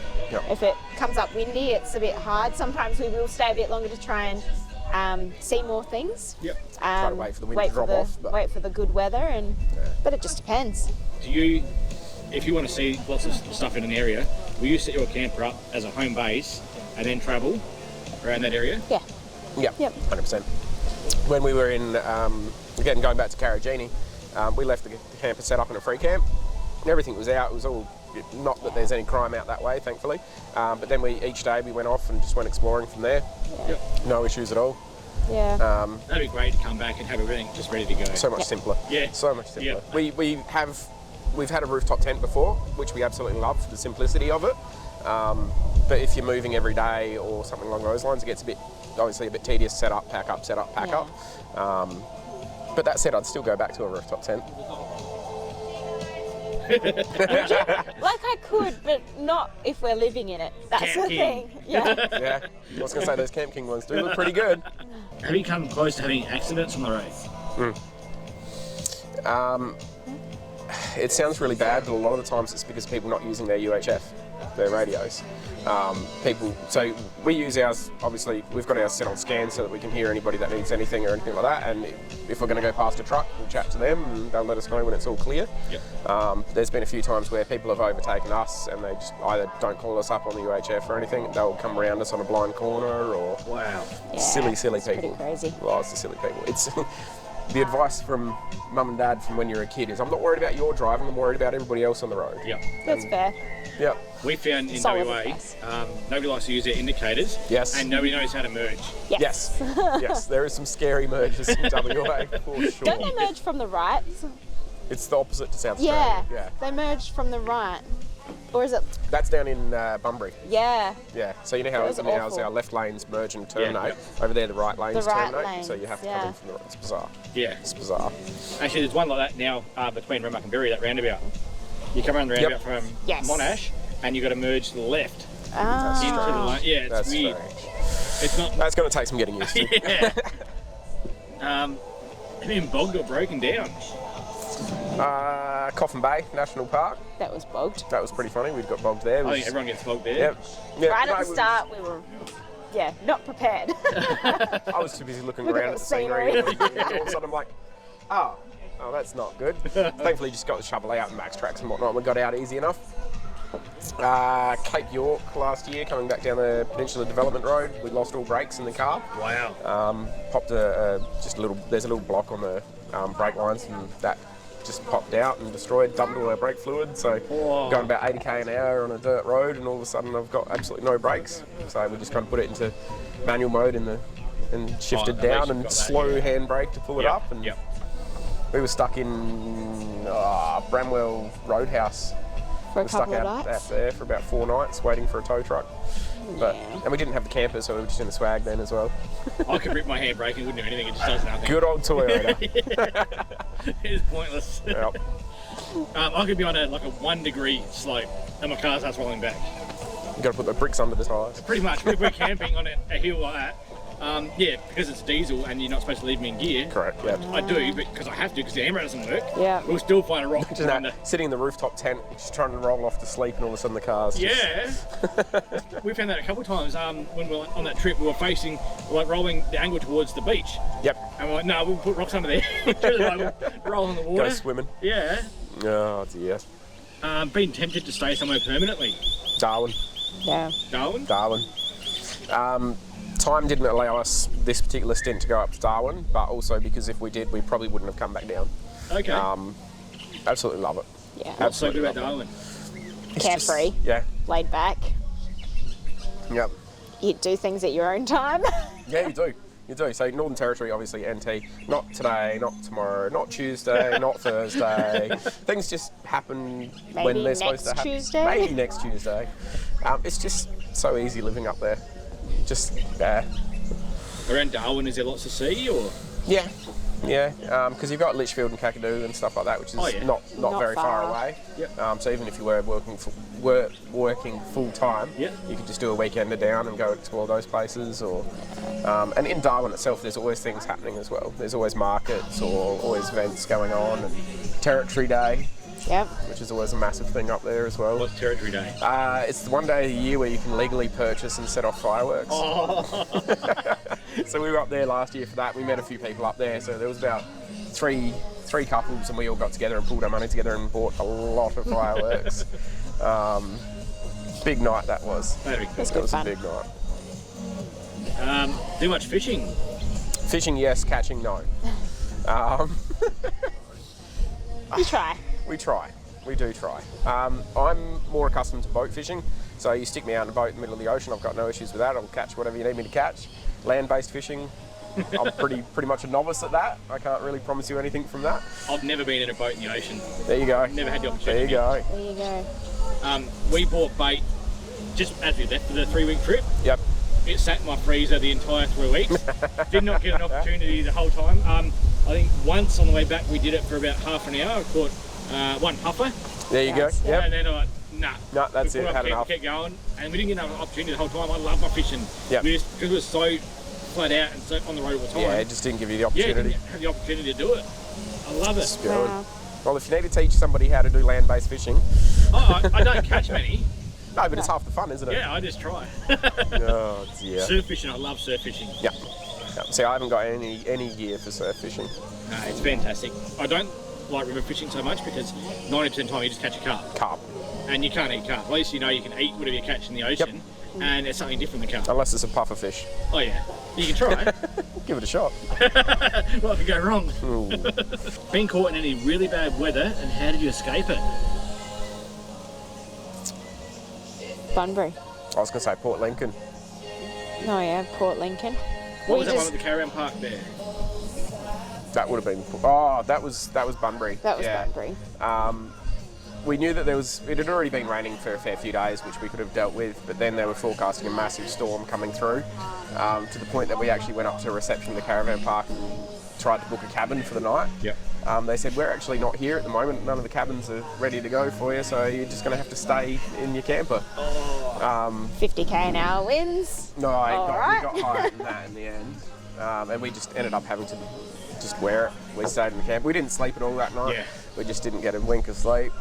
if it comes up windy, it's a bit hard. Sometimes we will stay a bit longer to try and see more things. Yep. Try to wait for the wind to drop off. But Wait for the good weather, but it just depends. Do you, if you want to see lots of stuff in an area, will you set your camper up as a home base and then travel around that area? Yeah. yeah, Yep. 100%. When we were in, again, going back to Karajini, we left the camper set up in a free camp. Everything was out. It was all, not that there's any crime out that way, thankfully. But then each day we went off and just went exploring from there. Yep. No issues at all. Yeah. That'd be great to come back and have everything just ready to go. So much simpler. Yeah. So much simpler. Yep. We've had a rooftop tent before, which we absolutely love for the simplicity of it. But if you're moving every day or something along those lines, it gets obviously a bit tedious. Set up, pack up, set up, pack up. But that said, I'd still go back to a rooftop tent. Like I could, but not if we're living in it. That's Camp the King. thing. Yeah. Yeah, I was going to say those Camp King ones do look pretty good. Have you come close to having accidents on the road? It sounds really bad, but a lot of the times it's because people not using their UHF, their radios. So we use ours, obviously, we've got ours set on scan so that we can hear anybody that needs anything or anything like that, and if we're going to go past a truck, we'll chat to them and they'll let us know when it's all clear. Yep. There's been a few times where people have overtaken us and they just either don't call us up on the UHF or anything, they'll come around us on a blind corner or Wow. Yeah, silly it's people. pretty crazy. Well, it's the silly people. It's the advice from mum and dad from when you're a kid is, I'm not worried about your driving, I'm worried about everybody else on the road. Yep. That's fair. Yep. We found in Solid WA, advice. nobody likes to use their indicators. Yes. And nobody knows how to merge. Yes. Yes, there is some scary mergers in WA for sure. Don't they merge from the right? It's the opposite to South Yeah. Australia. They merge from the right. Or is it? That's down in Bunbury. Yeah. Yeah. So you know how That was awful. our left lanes merge and terminate. Yeah. Over there, the right lanes The right terminate. So you have to come in lanes, from the right. It's bizarre. Yeah. It's bizarre. Actually, there's one like that now between Renmark and Berry, that roundabout. You come around the roundabout from Yes. Monash, and you've got to merge to the left. Ah. Into the line. Yeah, it's That's weird. strange. It's not. That's going to take some getting used to. Yeah. Have you been bogged or broken down? Coffin Bay National Park. That was bogged. That was pretty funny. We'd got bogged there. It I was- think everyone gets bogged there. Yep. Yeah, Right no, at it the was- start, we were, not prepared. I was too busy looking Look at around the at the scenery. scenery. And all of a sudden I'm like, oh, that's not good. Thankfully, just got the shovel out and max tracks and whatnot. We got out easy enough. Cape York last year, coming back down the Peninsula Development Road, we lost all brakes in the car. Wow. Popped just a little. There's a little block on the brake lines, and that just popped out and destroyed, dumped all our brake fluid. So Whoa. going about 80k an hour on a dirt road, and all of a sudden I've got absolutely no brakes. So we just kind of put it into manual mode and shifted at least down you've and got that, slow yeah. handbrake to pull it Yep, up. And yep. we were stuck in Bramwell Roadhouse. For a We're stuck couple of out nights. there for about 4 nights waiting for a tow truck. But Yeah. and we didn't have the camper, so we were just in the swag then as well. I could rip my handbrake and it wouldn't do anything, it just does nothing. Good old Toyota. It's pointless. Yep. I could be on a 1 degree slope and my car starts rolling back. You got to put the bricks under the tyres. Pretty much. We're camping on a hill like that. Because it's diesel and you're not supposed to leave them in gear. Correct. Yeah. I do, because I have to, because the handbrake doesn't work. Yeah. We'll still find a rock. Just that, sitting in the rooftop tent, just trying to roll off to sleep, and all of a sudden the car's just... Yeah. We found that a couple of times when we were on that trip. We were facing, rolling the angle towards the beach. Yep. And we're like, no, we'll put rocks under there. We'll roll in the water. Go swimming. Yeah. Oh dear. Been tempted to stay somewhere permanently. Darwin. Yeah. Darwin? Darwin. Time didn't allow us this particular stint to go up to Darwin, but also because if we did, we probably wouldn't have come back down. Okay. Absolutely love it. Yeah. What's so good Absolutely about love it. Darwin? It's Carefree. Yeah. Laid back. Yep. You do things at your own time. Yeah, you do. You do. So Northern Territory, obviously, NT. Not today, not tomorrow, not Tuesday, not Thursday. Things just happen when Maybe they're supposed to next happen. Tuesday? Maybe next Tuesday. It's just so easy living up there. Just Around Darwin, is there lots to see, or? yeah. Because you've got Litchfield and Kakadu and stuff like that, which is not Not very far far. away. Yep. So even if you were working full time, Yep. you could just do a weekender down and go explore those places. Or and in Darwin itself, there's always things happening as well. There's always markets or always events going on, and Territory Day, Yep. which is always a massive thing up there as well. What's Territory Day? It's the one day a year where you can legally purchase and set off fireworks. Oh. So we were up there last year for that. We met a few people up there. So there was about three couples, and we all got together and pulled our money together and bought a lot of fireworks. Big night that was. That'd be cool. That's That good was fun. a big night. Do much fishing? Fishing, yes. Catching, no. You try. We try. We do try. I'm more accustomed to boat fishing. So you stick me out in a boat in the middle of the ocean, I've got no issues with that. I'll catch whatever you need me to catch. Land-based fishing, I'm pretty much a novice at that. I can't really promise you anything from that. I've never been in a boat in the ocean. There you go. Never had the There opportunity. you go. There you go. We bought bait just as we left for the 3-week trip. Yep. It sat in my freezer the entire 3 weeks. Did not get an opportunity the whole time. I think once on the way back we did it for about half an hour. I caught one puffer. There you Yes. go. Yep. And then I'm like, nah. No, that's We it. put Had up, enough. kept going. And we didn't get another opportunity the whole time. I love my fishing. Yep. Because it was so flat out and so on the road all the time. Yeah, it just didn't give you the Yeah, opportunity. didn't have the opportunity to do it. I love it. Spirit. Wow. Well, if you need to teach somebody how to do land-based fishing, I don't catch many. no, but it's half the fun, isn't it? Yeah, I just try. Oh dear. Surf fishing, I love surf fishing. Yep. See, I haven't got any gear for surf fishing. No, it's fantastic. I don't like river fishing so much because 90% of the time you just catch a carp. Carp, And you can't eat carp. At least you know you can eat whatever you catch in the ocean. And it's something different than carp. unless it's a puffer fish. Oh yeah, you can try. Give it a shot. What could go wrong? Ooh. Been caught in any really bad weather, and how did you escape it? Bunbury. I was going to say Port Lincoln. Oh yeah, Port Lincoln. What was that one at the caravan park there? That would have been. Oh, that was Bunbury. That was yeah. Bunbury. We knew that it had already been raining for a fair few days, which we could have dealt with, but then they were forecasting a massive storm coming through, to the point that we actually went up to reception of the caravan park and tried to book a cabin for the night. Yep. They said, we're actually not here at the moment, none of the cabins are ready to go for you, so you're just going to have to stay in your camper. 50k an hour wins. No, Alright. we got higher than that in the end, and we just ended up having to just wear it. We stayed in the camp. We didn't sleep at all that night. Yeah. We just didn't get a wink of sleep.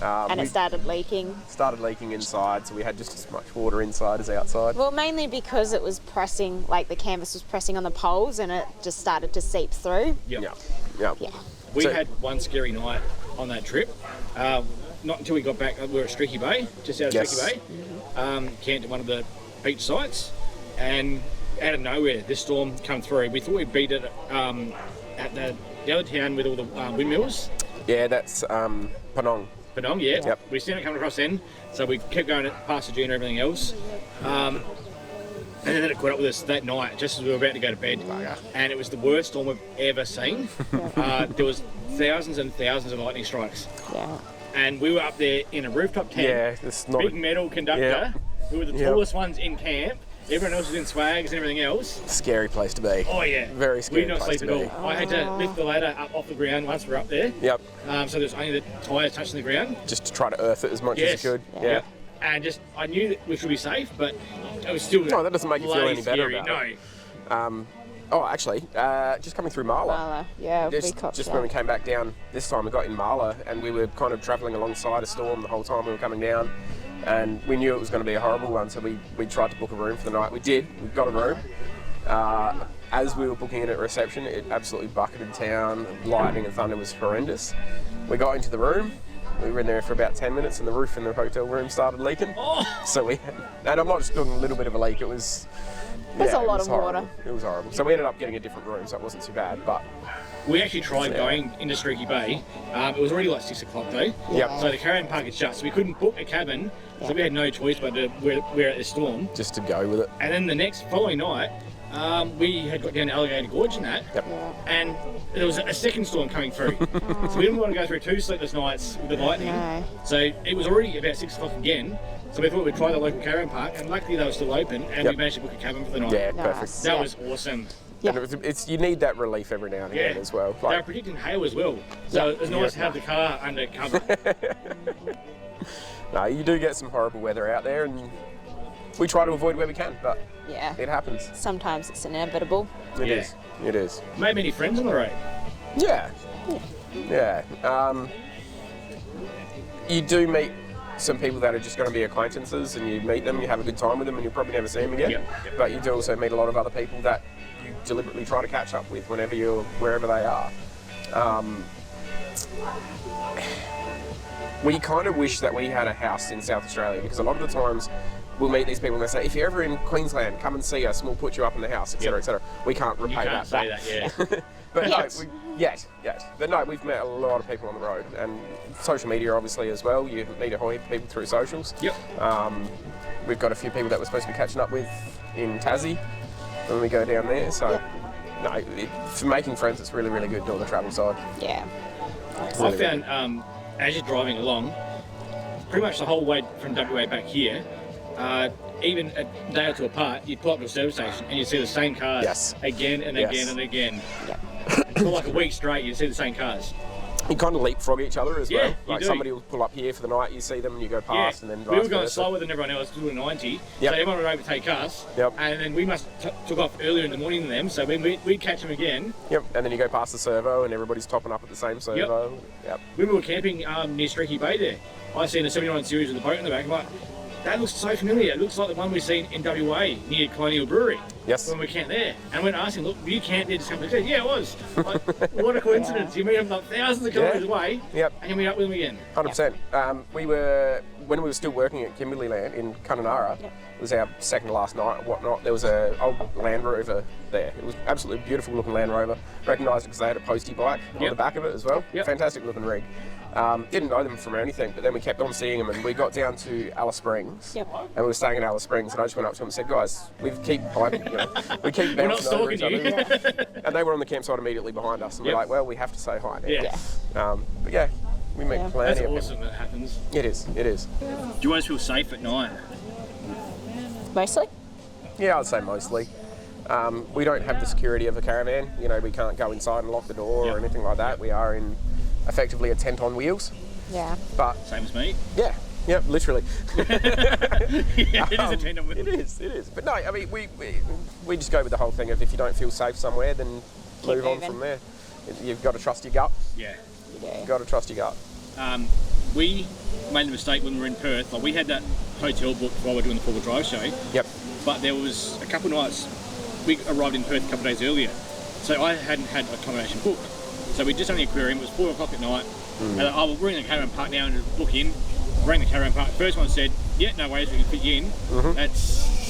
And We it started leaking. started leaking inside, so we had just as much water inside as outside. Well, mainly because it was pressing, like the canvas was pressing on the poles and it just started to seep through. Yep. Yeah. Yeah. We So- had one scary night on that trip. Not until we got back, we were at Streaky Bay, just out of Yes. Streaky Bay. Camped at one of the beach sites, and out of nowhere, this storm come through. We thought we'd beat it at the other town with all the windmills. Yeah, that's Penong. Penong, yeah. Yep. We seen it coming across then, so we kept going past the dune and everything else. And then it caught up with us that night, just as we were about to go to bed. And it was the worst storm we've ever seen. There was thousands and thousands of lightning strikes. Yeah. And we were up there in a rooftop tent, Yeah, it's not big a metal conductor. Yeah. We were the Yep. tallest ones in camp. Everyone else was in swags and everything else. scary place to be. Oh yeah, Very scary We did not place sleep to at be. all. I had to lift the ladder up off the ground once we were up there. Yep, So there's only the tyres touching the ground. just to try to earth it as much Yes. as you could. Yeah. Yeah. And just, I knew that we should be safe, but it was still. No, that doesn't make you feel bloody any better scary. about No. Oh, actually, just coming through Marla. Marla. Yeah, we Just, copped just that. when we came back down this time, we got in Marla and we were kind of travelling alongside a storm the whole time we were coming down, and we knew it was going to be a horrible one, so we tried to book a room for the night. We did. We got a room. as we were booking it at reception, it absolutely bucketed town. Lightning and thunder was horrendous. We got into the room. We were in there for about 10 minutes and the roof in the hotel room started leaking. So and I'm not just talking a little bit of a leak, it was... There's a lot of horrible. water. It was horrible. So we ended up getting a different room, so it wasn't too bad, but... We actually tried going into Streaky Bay. It was already like 6 o'clock though. Yep. So the caravan park had shut, so we couldn't book a cabin. So we had no choice but to we're at the storm. Just to go with it. And then the following night, we had got down to Alligator Gorge and that. Yep. And there was a second storm coming through. So we didn't want to go through 2 sleepless nights with the lightning. No. So it was already about 6 o'clock again. So we thought we'd try the local caravan park, and luckily they were still open, and we managed to book a cabin for the night. Yeah, Nice. perfect. That was awesome. Yeah. And it's you need that relief every now and again as well. They were predicting hail as well. So it was nice to have the car under cover. No, you do get some horrible weather out there, and we try to avoid where we can, but Yeah. it happens. Sometimes it's inevitable. It Yeah. is. It is. Made many friends on the road. Yeah. Yeah. You do meet some people that are just going to be acquaintances, and you meet them, you have a good time with them, and you'll probably never see them again. Yep. But you do also meet a lot of other people that you deliberately try to catch up with wherever they are. We kind of wish that we had a house in South Australia, because a lot of the times we'll meet these people and they say, if you're ever in Queensland, come and see us and we'll put you up in the house, etc., etc. We can't repay You can't that say back. that, yeah. But Yes. yet. But no, we've met a lot of people on the road, and social media obviously as well. You meet a whole heap of people through socials. Yep. We've got a few people that we're supposed to be catching up with in Tassie when we go down there. So, no, for making friends, it's really, really good doing the travel side. Yeah. I found as you're driving along, pretty much the whole way from WA back here, even a day or two apart, you'd pull up to a service station and you'd see the same cars Yes. again and Yes. again and again. Yep. For like a week straight, you'd see the same cars. You kind of leapfrog each other as Yeah, well. you Like do. somebody will pull up here for the night, you see them and you go past, and then we were vice going versa. slower than everyone else, doing 90. Yep. So everyone would overtake us. Yep. And then we took off earlier in the morning than them, so when we'd catch them again. Yep, and then you go past the servo and everybody's topping up at the same servo. Yep. When we were camping near Streaky Bay there, I seen a 79 series with the boat in the back. I'm like, that looks so familiar. It looks like the one we've seen in WA near Colonial Brewery. Yes. When we camped there. And I went and asked him, look, you camped there just a couple of days? Yeah, it was. Like, what a coincidence. You meet them like thousands of kilometres away, Yep. and you meet up with them again. 100%. When we were still working at Kimberley Land in Kununurra, it was our second to last night and whatnot. There was an old Land Rover there. It was absolutely beautiful looking Land Rover. Recognised it because they had a postie bike on Yep. the back of it as well. Yep. Fantastic looking rig. Didn't know them from anything, but then we kept on seeing them, and we got down to Alice Springs. Yep. And we were staying at Alice Springs, and I just went up to them and said, guys, we keep we keep We're not bouncing over stalking each you. other. And they were on the campsite immediately behind us, and Yep. we're like, well, we have to say hi now. Yeah. But yeah, we meet Yeah. plenty That's of awesome that happens. people. It is. Do you always feel safe at night? Mostly? Yeah, I'd say mostly. We don't have the security of a caravan. You know, we can't go inside and lock the door or Yep. anything like that. We are in effectively a tent on wheels. Yeah. But Same as me. yeah, literally. Yeah, it is a tent on wheels. It is. But no, I mean, we just go with the whole thing of if you don't feel safe somewhere, then move on moving. from there. You've got to trust your gut. Yeah. You've got to trust your gut. We made the mistake when we were in Perth. Like we had that hotel booked while we were doing the four-wheel drive show, Yep. but there was a couple of nights. We arrived in Perth a couple of days earlier, so I hadn't had accommodation booked. So we just on the aquarium. It was 4 o'clock at night. And I will bring the caravan park now and book in. Rang the caravan park. First one said, "Yeah, no worries, we can fit you in." That's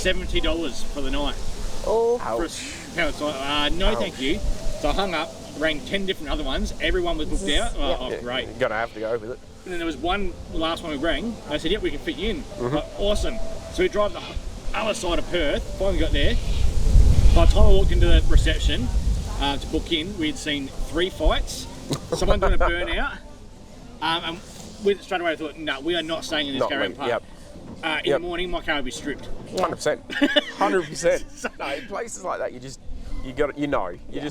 $70 for the night. Oh. For a hotel. So no, thank you. So I hung up, rang 10 different other ones. Everyone was booked out. Oh, Yep. great. You're going to have to go with it. And then there was one, the last one we rang. They said, "Yep, we can fit you in." Like, awesome. So we drive the other side of Perth. Finally got there. By the time I walked into the reception to book in, we had seen 3 fights. Someone doing a burnout. And we straight away thought, no, we are not staying in this Not caravan me, park. yep. In Yep. the morning, my car would be stripped. 100%. 100%. No, in places like that, you just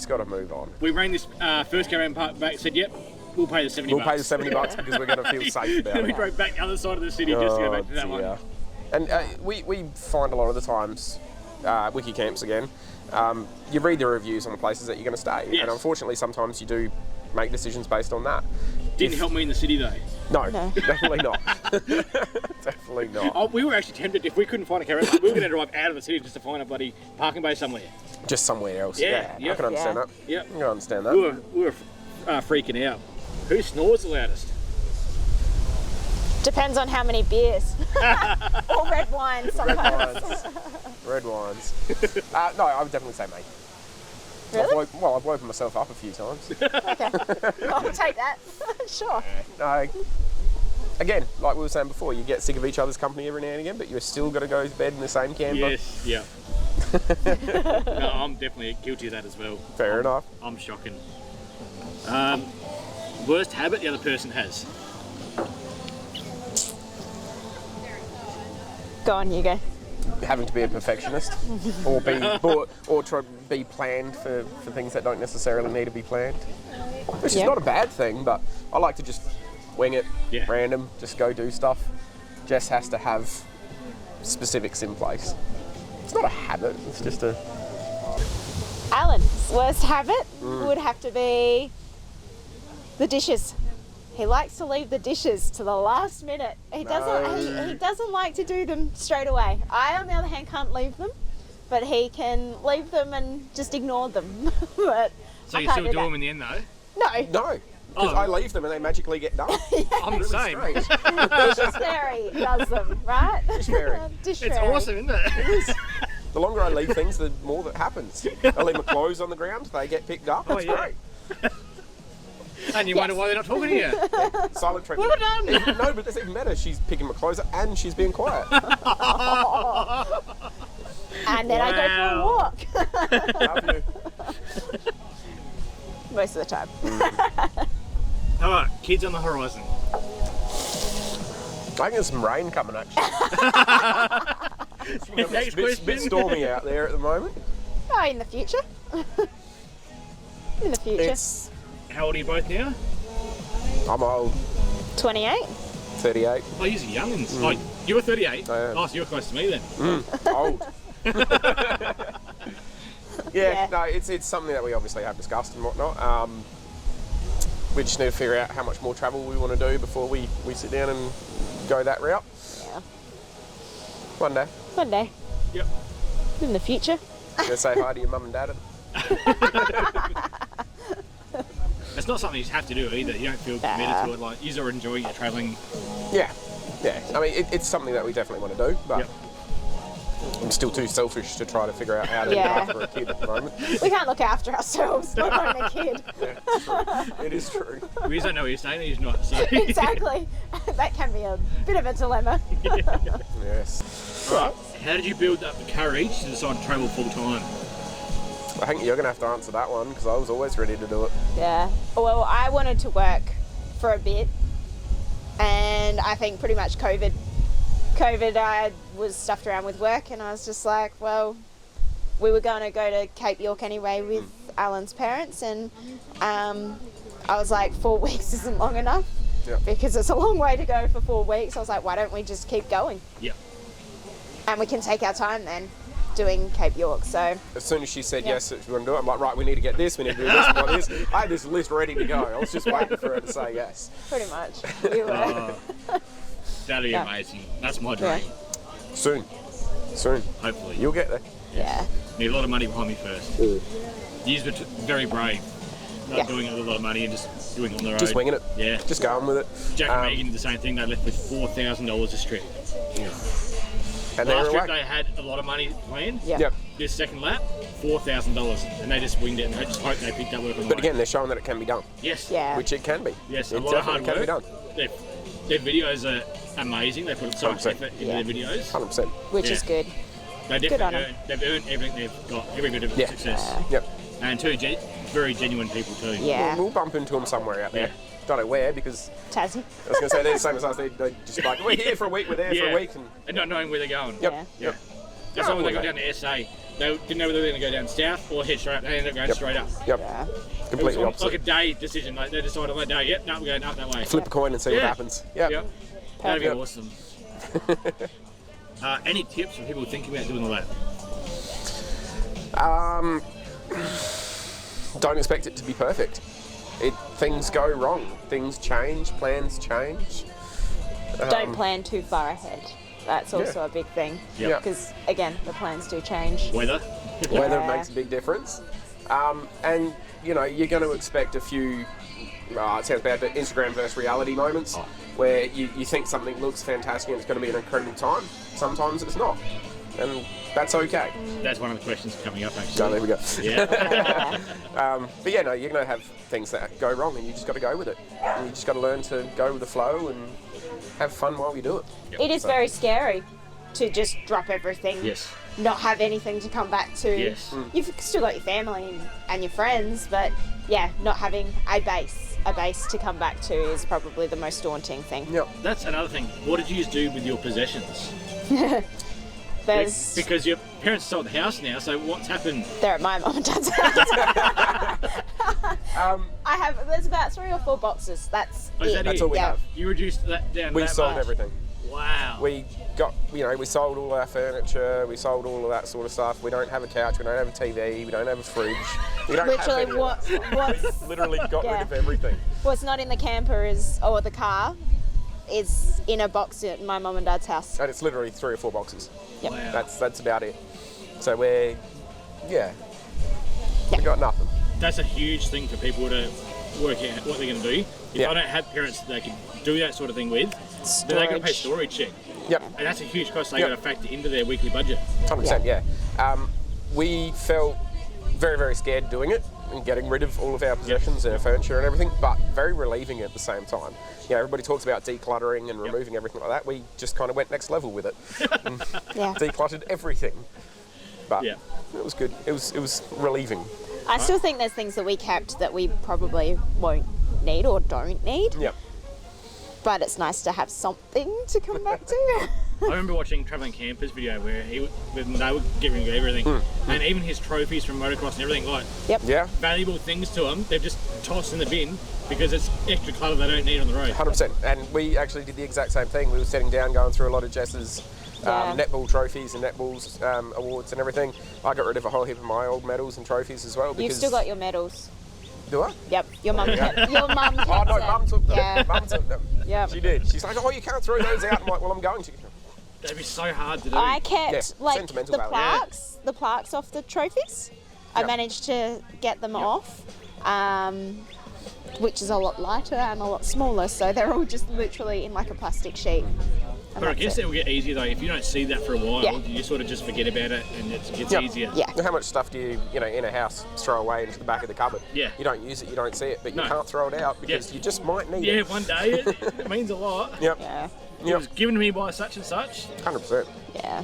got to move on. We rang this first caravan park back, said, "Yep, we'll pay the 70 We'll pay the bucks." $70 because we're going to feel safe about Then we it. drove back the other side of the city just to go back to that one. And we find a lot of the times, wiki camps again, you read the reviews on the places that you're going to stay. Yes. And unfortunately, sometimes you do make decisions based on that. Didn't help me in the city though. No, definitely not. Definitely not. Oh, we were actually tempted, if we couldn't find a caravan, we were going to drive out of the city just to find a bloody parking bay somewhere. Just somewhere else. Yeah, I yep. can understand that. Yep. I can understand that. We were freaking out. Who snores the loudest? Depends on how many beers. Or red wine sometimes. Red wines. No, I would definitely say me. Really? I've woken myself up a few times. Okay. I'll take that. Sure. No. Again, like we were saying before, you get sick of each other's company every now and again, but you're still got to go to bed in the same camper. Yes, yeah. No, I'm definitely guilty of that as well. Fair enough. I'm shocking. Worst habit the other person has? Go on, you go. Having to be a perfectionist, or try to be planned for things that don't necessarily need to be planned. Which is not a bad thing, but I like to just wing it, random, just go do stuff. Jess has to have specifics in place. It's not a habit, it's just a... Alan's worst habit would have to be the dishes. He likes to leave the dishes to the last minute. He doesn't like to do them straight away. I, on the other hand, can't leave them, but he can leave them and just ignore them. But So you still do them in the end though? No. No, because I leave them and they magically get done. I'm the same. Dish fairy does them, right? Dish fairy. Dish It's fairy. awesome, isn't it? The longer I leave things, the more that happens. I leave my clothes on the ground, they get picked up, that's yeah. great. And you wonder why they're not talking to you. Silent treatment. Well done. No, but that's even better. She's picking my clothes up and she's being quiet. And then I go for a walk. Love you. Most of the time. All right, kids on the horizon. I think there's some rain coming actually. Next It's question. a bit stormy out there at the moment. Oh, in the future. In the future. It's... How old are you both now? I'm old. 28. 38. Oh, you're youngins. Oh, you were 38? I am. Oh, so you're close to me then. Old. Yeah. No, it's something that we obviously have discussed and whatnot. We just need to figure out how much more travel we want to do before we sit down and go that route. Yeah. One day. One day. Yep. In the future. Go say hi to your mum and dad. It's not something you have to do either. You don't feel committed to it. Like, you're enjoying your travelling. Yeah. I mean, it's something that we definitely want to do, but I'm still too selfish to try to figure out how to look after a kid at the moment. We can't look after ourselves, let alone a kid. Yeah, it's true. It is true. We just don't know what you're saying, he's not. So. Exactly. That can be a bit of a dilemma. Yes. Right. How did you build up the courage to decide to travel full time? I think you're going to have to answer that one because I was always ready to do it. Yeah. Well, I wanted to work for a bit, and I think pretty much COVID, I was stuffed around with work, and I was just like, well, we were going to go to Cape York anyway with Alan's parents, and I was like, 4 weeks isn't long enough because it's a long way to go for 4 weeks. I was like, why don't we just keep going? Yeah. And we can take our time then doing Cape York. So as soon as she said yes, we want to do it, I'm like, right, we need to get this, we need to do this, we want this. I had this list ready to go. I was just waiting for her to say yes. pretty much. We were. That'd be amazing. That's my dream. Soon. Hopefully. You'll get there. Yeah. Need a lot of money behind me first. These were very brave. Not doing it with a lot of money and just doing it on the road. Just winging it. Yeah. Just going with it. Jack and Megan did the same thing. They left with $4,000 a trip. And Last they trip were away. they had a lot of money planned. Yeah. Yep. This second lap, $4,000, and they just winged it and they just hope they picked up work on the But way. again, they're showing that it can be done. Yes. Yeah. Which it can be. Yes, it a lot of hard definitely work. can be done. Their videos are amazing. They put so much 100%. effort into their videos. 100%. Which is good. They Good on definitely they've earned everything they've got, every bit of success. Yep. And two very genuine people too. Yeah. We'll bump into them somewhere out there. Yeah. Don't know where because Tassie. I was going to say they're the same as us. They're just like, we're here for a week, we're there for a week. And not knowing where they're going. Yep. Yeah. That's why when they got down to SA, they didn't know whether they were going to go down south or head straight up. They ended up going straight up. Yep. Yeah. Completely It was opposite. like a day decision. Like they decided on that day, yep, no, we're going up that way. Flip a coin and see what happens. Yep. Yep. That'd be Perfect. awesome. Any tips for people thinking about doing all that? Don't expect it to be perfect. Things go wrong. Things change. Plans change. Don't plan too far ahead. That's also a big thing. Yep. Because, again, the plans do change. Weather. Weather Yeah. makes a big difference. And, you know, you're going to expect a few, it sounds bad, but Instagram versus reality moments where you think something looks fantastic and it's going to be an incredible time. Sometimes it's not. And that's okay. That's one of the questions coming up, actually. So there we go. Yeah. But yeah, no, you're going to have things that go wrong and you just got to go with it. And you just got to learn to go with the flow and have fun while you do it. It is very scary to just drop everything. Yes. Not have anything to come back to. Yes. You've still got your family and your friends, but yeah, not having a base to come back to is probably the most daunting thing. Yep. That's another thing. What did you do with your possessions? There's Because your parents sold the house now, so what's happened? they're at my mum and dad's house. There's about 3 or 4 boxes. That's Oh, is it. that That's it? all we Yeah. have. You reduced that down to We that sold much? everything. Wow. We sold all our furniture, we sold all of that sort of stuff. We don't have a couch, we don't have a TV, we don't have a fridge. We don't have Literally, any of that. what's Literally got rid of everything. what's not in the camper or the car is in a box at my mum and dad's house. And it's literally 3 or 4 boxes. Yep. Wow. That's about it. So we got nothing. That's a huge thing for people to work out what they're going to do. If Yeah. I don't have parents that they can do that sort of thing with, then they're going to pay storage check. Yep. And that's a huge cost they Yep. got to factor into their weekly budget. 100%, yeah. We felt very, very scared doing it and getting rid of all of our possessions and our furniture and everything, but very relieving at the same time. You know, everybody talks about decluttering and removing everything like that. We just kind of went next level with it. Yeah. Decluttered everything. But Yeah. it was good. It was relieving. I still think there's things that we kept that we probably won't need or don't need, Yep. but it's nice to have something to come back to. I remember watching Travelling Campers video where when they would get rid of everything, and even his trophies from motocross and everything, like Yeah. valuable things to them, they've just tossed in the bin because it's extra clutter they don't need on the road. 100%. And we actually did the exact same thing. We were sitting down, going through a lot of Jess's netball trophies and netballs awards and everything. I got rid of a whole heap of my old medals and trophies as well. You've Because still got your medals. Do I? Yep, your mum kept your mum kept Oh no, them. Mum took them. Yeah. Mum took them. Yep. She did. She's like, oh, you can't throw those out. I'm like, well, I'm going to. That'd be so hard to do. I kept Yeah, like sentimental the value. the plaques off the trophies. I Yep. managed to get them off, which is a lot lighter and a lot smaller. So they're all just literally in like a plastic sheet. And But I that's guess it. it will get easier though. If you don't see that for a while, Yeah. you sort of just forget about it and it gets Yep. easier. Yeah. How much stuff do you in a house, throw away into the back of the cupboard? Yeah. You don't use it, you don't see it, but you No. can't throw it out because you just might need Yeah, it. one day it means a lot. Yep. Yeah. It Yep. was given to me by such and such. 100%. Yeah.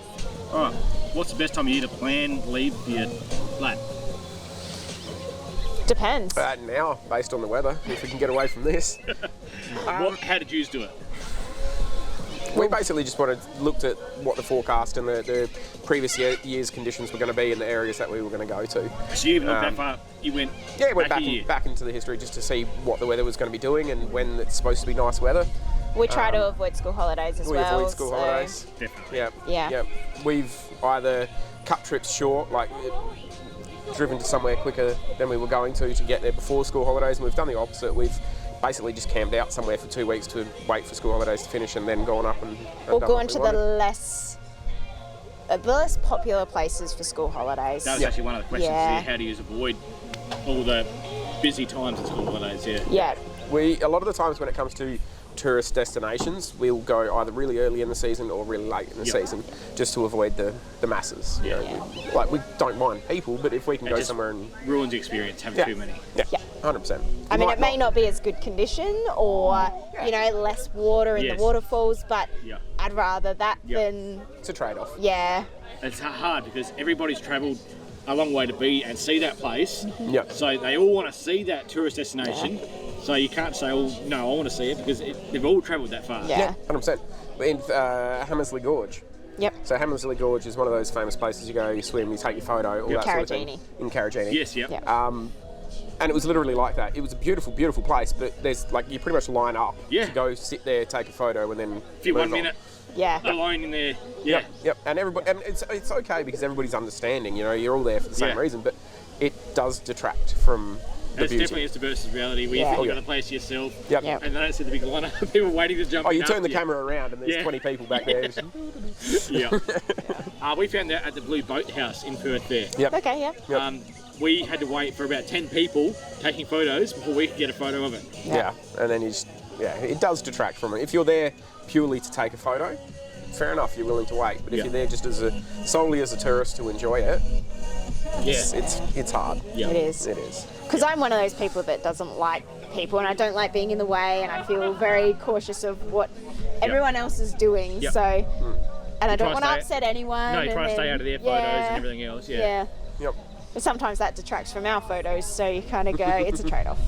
All right. What's the best time of year to plan leave for your flat? Depends. Now, based on the weather, if we can get away from this. How did you do it? We basically just looked at what the forecast and the previous year's conditions were going to be in the areas that we were going to go to. So you even looked that far. You went. Yeah, we went back a year. back into the history just to see what the weather was going to be doing and when it's supposed to be nice weather. We try to avoid school holidays as We well. avoid school so- holidays. Definitely. Yeah. Yeah. Yeah. We've either cut trips short, like driven to somewhere quicker than we were going to get there before school holidays, and we've done the opposite. We've basically just camped out somewhere for 2 weeks to wait for school holidays to finish and then gone up and Or done gone what to we the wanted. less popular places for school holidays. That was actually one of the questions. Yeah. Here. How do you avoid all the busy times at school holidays? Yeah. Yeah. A lot of the times when it comes to tourist destinations, we'll go either really early in the season or really late in the Yep. season, just to avoid the masses. You know. Yeah. Like, we don't mind people, but if we can It go just somewhere and ruins the experience having yeah, too many. yeah, Yeah. 100%. I mean, it may not be as good condition or, less water in Yes. the waterfalls, but Yeah. I'd rather that Yeah. than, It's a trade-off. yeah. It's hard because everybody's travelled a long way to be and see that place. Yep. So they all want to see that tourist destination. So you can't say, "Oh, no, I want to see it," because they've all travelled that far. Yeah. 100%. In Hammersley Gorge. Yep. So Hammersley Gorge is one of those famous places you go, you swim, you take your photo, all that sort of thing. Carrageenny. In Carrageenny. Yes. Yep. Yeah. And it was literally like that. It was a beautiful, beautiful place, but there's like, you pretty much line up Yeah. to go sit there, take a photo, and then If you move 1 on. minute Yeah. alone in there. Yeah. Yep. And everybody, and it's okay because everybody's understanding. You know, you're all there for the same Yeah. reason, but it does detract from It's beauty. definitely instant versus reality. Where you think you've got a place to yourself, Yep. and they don't see the big lineup of people waiting to jump. Oh, you in turn the after camera around and there's 20 people back there. Yeah. We found that at the Blue Boat House in Perth there. Yep. Okay, yeah. Yep. We had to wait for about 10 people taking photos before we could get a photo of it. Yeah, and then it does detract from it. If you're there purely to take a photo, fair enough, you're willing to wait. But if you're there just solely as a tourist to enjoy it, it's hard. It is. It is. Because I'm one of those people that doesn't like people, and I don't like being in the way, and I feel very cautious of what everyone else is doing. Yep. So, and I don't try want to to stay- upset anyone. No, you try to and stay then- out of their photos and everything else. Yeah. Yep. But sometimes that detracts from our photos, so you kind of go, it's a trade-off.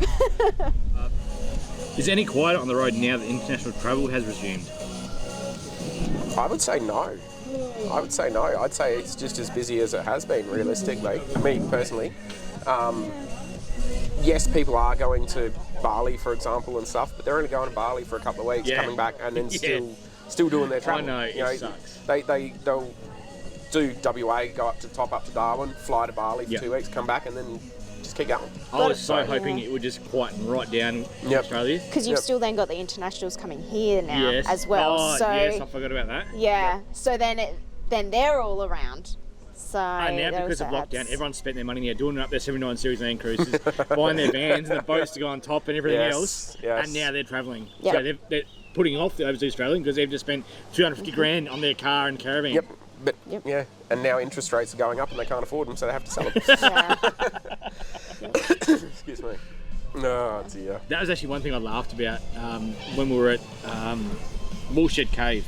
Is it any quieter on the road now that international travel has resumed? I would say no. I'd say it's just as busy as it has been, realistically. Me, personally. Yes, people are going to Bali, for example, and stuff, but they're only going to Bali for a couple of weeks, coming back, and then still doing their travel. I know, it sucks. They'll do WA, go up to Darwin, fly to Bali for 2 weeks, come back, and then just keep going. I was so hoping it would just quieten right down in Australia. Because you've still then got the internationals coming here now as well. Oh, so yes, I forgot about that. Yeah. So then they're all around. So And now because of also lockdown, adds- everyone's spent their money now doing up their 79 Series Land Cruises, buying their vans and the boats to go on top and everything else. Yes. And now they're travelling. Yep. So they're putting off the overseas travelling because they've just spent 250 grand on their car and caravan. Yep. But and now interest rates are going up and they can't afford them, so they have to sell them. Yeah. Excuse me. No, dear. That was actually one thing I laughed about when we were at Woolshed Cave.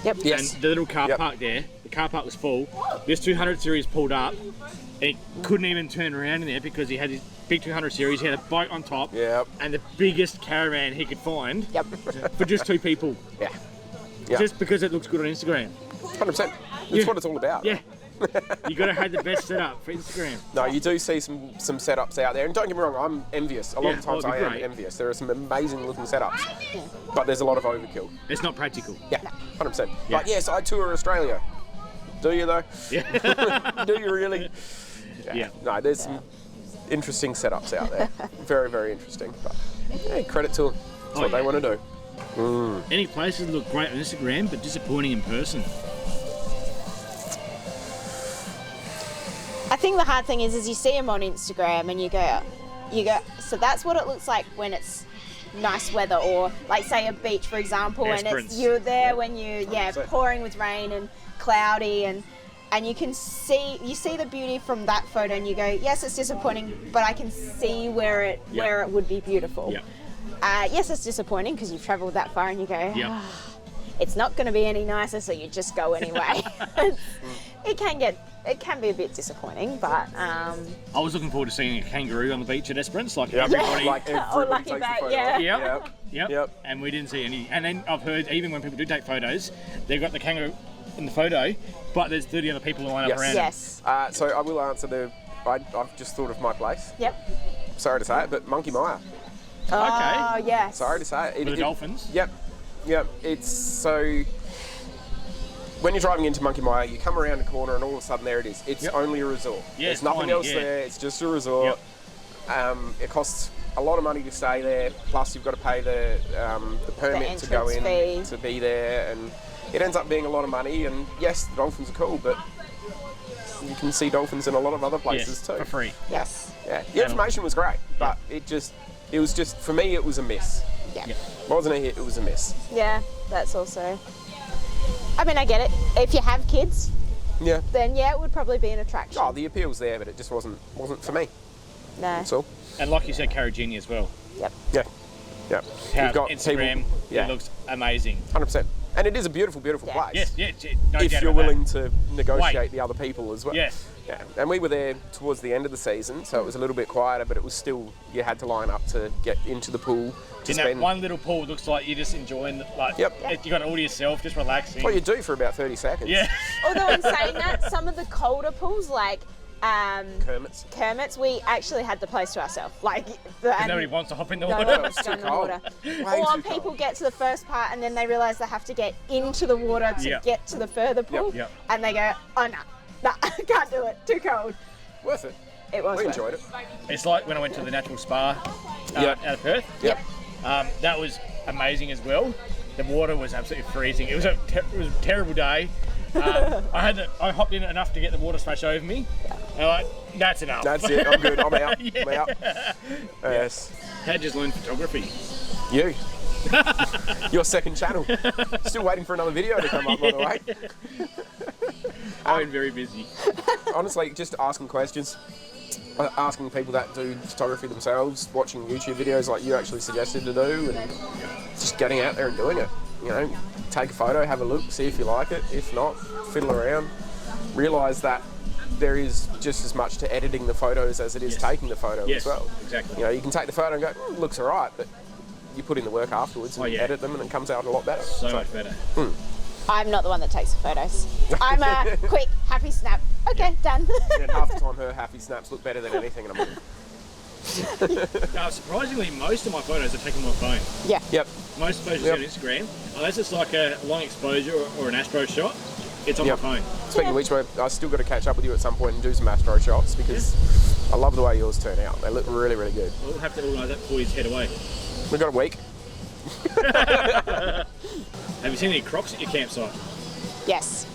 Yep. Yes. And the little car park there, the car park was full. This 200 Series pulled up and he couldn't even turn around in there because he had his big 200 Series, he had a boat on top and the biggest caravan he could find for just 2 people. Yeah. Just because it looks good on Instagram. 100%. That's what it's all about. Yeah. You got to have the best setup for Instagram. No, you do see some setups out there, and don't get me wrong, I'm envious. A lot of times I am great. envious. There are some amazing looking setups, but there's a lot of overkill. It's not practical. Yeah, 100%. But yes, I tour Australia. Do you though? Yeah. Do you really? Yeah. No, there's some interesting setups out there. Very, very interesting. But hey, credit to them. That's what they want to do. Any places look great on Instagram, but disappointing in person. I think the hard thing is you see them on Instagram and you go, so that's what it looks like when it's nice weather, or like say a beach, for example, and it's you're there when pouring with rain and cloudy, and you can see the beauty from that photo, and you go, yes, it's disappointing, but I can see where it would be beautiful. Yes, it's disappointing because you've travelled that far, and you go, it's not going to be any nicer, so you just go anyway. It can be a bit disappointing, but I was looking forward to seeing a kangaroo on the beach at Esperance, like everybody. Like everybody takes a photo. Yep. And we didn't see any. And then I've heard even when people do take photos, they've got the kangaroo in the photo, but there's 30 other people lined up around. Yes. So I will answer I've just thought of my place. Yep. Sorry to say it, but Monkey Mia. Oh, yes. Sorry to say it. With the dolphins. Yep. It's so. When you're driving into Monkey Mia, you come around the corner and all of a sudden there it is. It's only a resort. Yeah, There's nothing else there. It's just a resort. It costs a lot of money to stay there. Plus you've got to pay the permit to go in to be there, and it ends up being a lot of money. And yes, the dolphins are cool, but you can see dolphins in a lot of other places too. For free. Yes. Yeah. The information was great, but it was just for me it was a miss. Yeah. It wasn't a hit. It was a miss. Yeah, that's also. I mean, I get it. If you have kids, then it would probably be an attraction. Oh, the appeal's there, but it just wasn't for me. No. That's all. And like you said, Carragini as well. Yep. Yeah. How You've got Instagram, people, it looks amazing. 100%. And it is a beautiful, beautiful place. Yes, no if doubt you're about willing to negotiate the other people as well. Yes. Yeah. And we were there towards the end of the season, so it was a little bit quieter, but it was still, you had to line up to get into the pool. In that one little pool, looks like you're just enjoying you got it all to yourself, just relaxing. Well, you do for about 30 seconds. Yeah. Although in saying that, some of the colder pools, like Kermit's, we actually had the place to ourselves. Nobody wants to hop in the water. No one wants to go in the water. Way Or too people cold. get to the first part and then they realise they have to get into the water to get to the further pool, and they go, oh no, I can't do it, too cold. Worth it. It was. We worth enjoyed it. It's like when I went to the natural spa out of Perth. Yep. That was amazing as well. The water was absolutely freezing. It was a terrible day. I hopped in enough to get the water splash over me. And like, that's enough. That's it. I'm good. I'm out. Yeah. I'm out. Yes. How'd you just learn photography? You. Your second channel. Still waiting for another video to come up, by the way. I've been very busy. Honestly, just asking questions. Asking people that do photography themselves, watching YouTube videos like you actually suggested to do, and just getting out there and doing it. You know, take a photo, have a look, see if you like it. If not, fiddle around. Realise that there is just as much to editing the photos as it is taking the photo as well. Exactly. You know, you can take the photo and go, looks alright, but you put in the work afterwards and edit them, and it comes out a lot better. So much better. I'm not the one that takes the photos. I'm a quick, happy snap. Okay, done. And half the time her happy snaps look better than anything, and I'm like, No, surprisingly, most of my photos are taken on my phone. Yeah. yep. Most photos on Instagram, unless it's like a long exposure or an astro shot, it's on my phone. Speaking of which, I still got to catch up with you at some point and do some astro shots, because I love the way yours turn out. They look really, really good. We'll have to organise that before you head away. We've got a week. Have you seen any crocs at your campsite? Yes.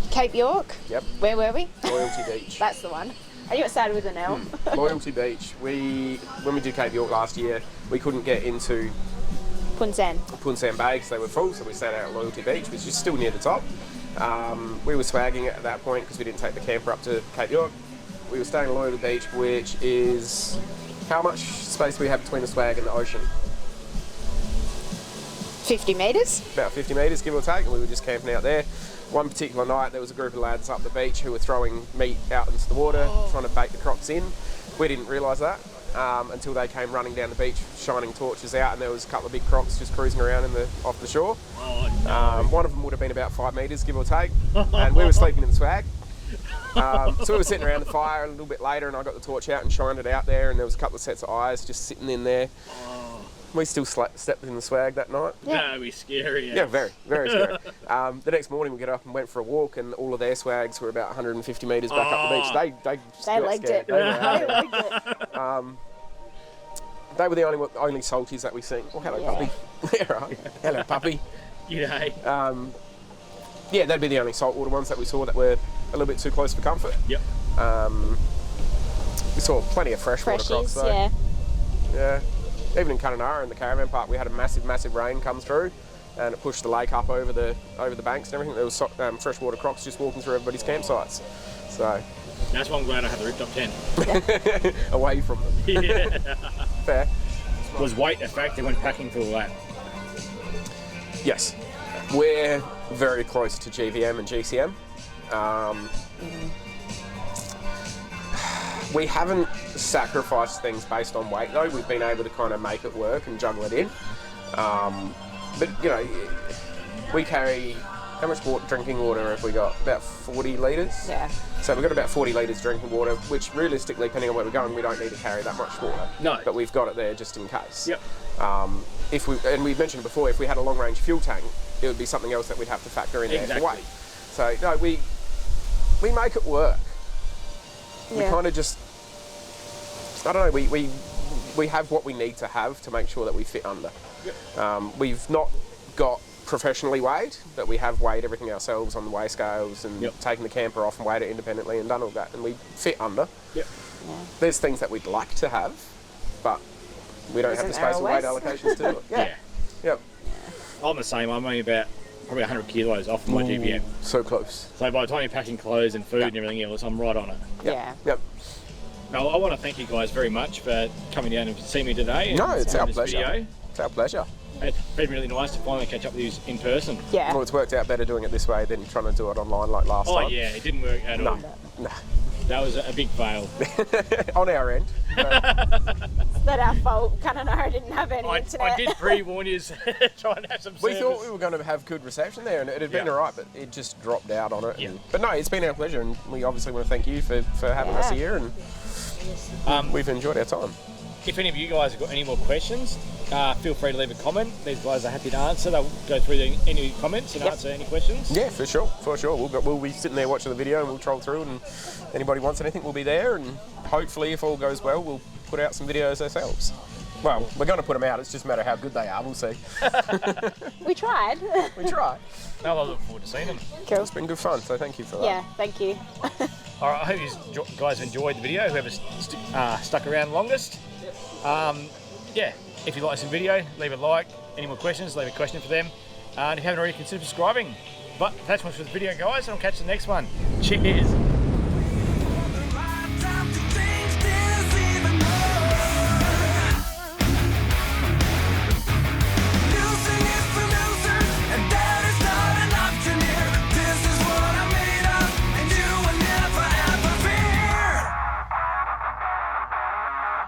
Cape York. Yep. Where were we? Loyalty Beach. That's the one. I knew it started with an L. Loyalty Beach. When we did Cape York last year, we couldn't get into Punsan. Punsan Bay because they were full, so we stayed out at Loyalty Beach, which is still near the top. We were swagging at that point because we didn't take the camper up to Cape York. We were staying at Loyalty Beach, which is... How much space do we have between the swag and the ocean? 50 metres. About 50 metres, give or take, and we were just camping out there. One particular night, there was a group of lads up the beach who were throwing meat out into the water, trying to bait the crocs in. We didn't realise that until they came running down the beach, shining torches out, and there was a couple of big crocs just cruising around off the shore. Oh, no. One of them would have been about 5 metres, give or take, and we were sleeping in the swag. So we were sitting around the fire a little bit later, and I got the torch out and shined it out there, and there was a couple of sets of eyes just sitting in there. We still stepped in the swag that night. That'd be scary. Yeah, very, very scary. The next morning we got up and went for a walk, and all of their swags were about 150 metres back up the beach. They legged scared. it. They were out They there. legged it. They were the only salties that we seen. Oh, hello, puppy. Yeah, right. Hello, puppy. G'day. Yeah, that'd be the only saltwater ones that we saw that were a little bit too close for comfort. Yep. We saw plenty of freshwater crocs Freshies, though. yeah. Yeah. Even in Kununurra in the caravan park, we had a massive rain come through, and it pushed the lake up over the banks and everything. There was freshwater crocs just walking through everybody's campsites. So That's why I'm glad I had the rooftop tent. away from them. Yeah. Fair. Was weight a factor when packing for all that? Yes. We're very close to GVM and GCM. We haven't sacrificed things based on weight though. We've been able to kind of make it work and juggle it in. But you know, we carry, how much drinking water have we got? About 40 litres? Yeah. So we've got about 40 litres drinking water, which realistically, depending on where we're going, we don't need to carry that much water. No. But we've got it there just in case. Yep. And we mentioned before, if we had a long range fuel tank, it would be something else that we'd have to factor in there for weight. So no, we make it work. We kind of just, I don't know, we have what we need to have to make sure that we fit under. Yep. We've not got professionally weighed, but we have weighed everything ourselves on the weigh scales and taken the camper off and weighed it independently and done all that, and we fit under. Yep. Yeah. There's things that we'd like to have, but we don't have the space or weight allocations to do it. Yeah. Yep. I'm the same. I'm only about probably 100 kilos off my GPM. So close. So by the time you're packing clothes and food and everything else, I'm right on it. Yeah. Yep. No, I want to thank you guys very much for coming down and seeing me today. No, it's and our this pleasure. Video. It's our pleasure. It's been really nice to finally catch up with you in person. Yeah. Well, it's worked out better doing it this way than trying to do it online like last time. Oh yeah, it didn't work at all. No. That was a big fail. On our end. It's not our fault. Kununurra didn't have any internet. I did pre-warn you, try and have some We service. thought we were going to have good reception there, and it had been alright, but it just dropped out on it. Yeah. But no, it's been our pleasure, and we obviously want to thank you for having us here, and we've enjoyed our time. If any of you guys have got any more questions, feel free to leave a comment. These guys are happy to answer. They'll go through any comments and answer any questions. Yeah, for sure. We'll be sitting there watching the video and we'll troll through, and anybody wants anything, we'll be there, and hopefully, if all goes well, we'll put out some videos ourselves. Well, we're going to put them out. It's just a matter of how good they are. We'll see. We tried. We try. No, I look forward to seeing them. Cool. It's been good fun, so thank you for that. Yeah, thank you. All right, I hope you guys enjoyed the video, whoever's stuck around longest. Yeah, if you like this video, leave a like. Any more questions, leave a question for them. And if you haven't already, consider subscribing. But that's much for the video, guys, and I'll catch you in the next one. Cheers.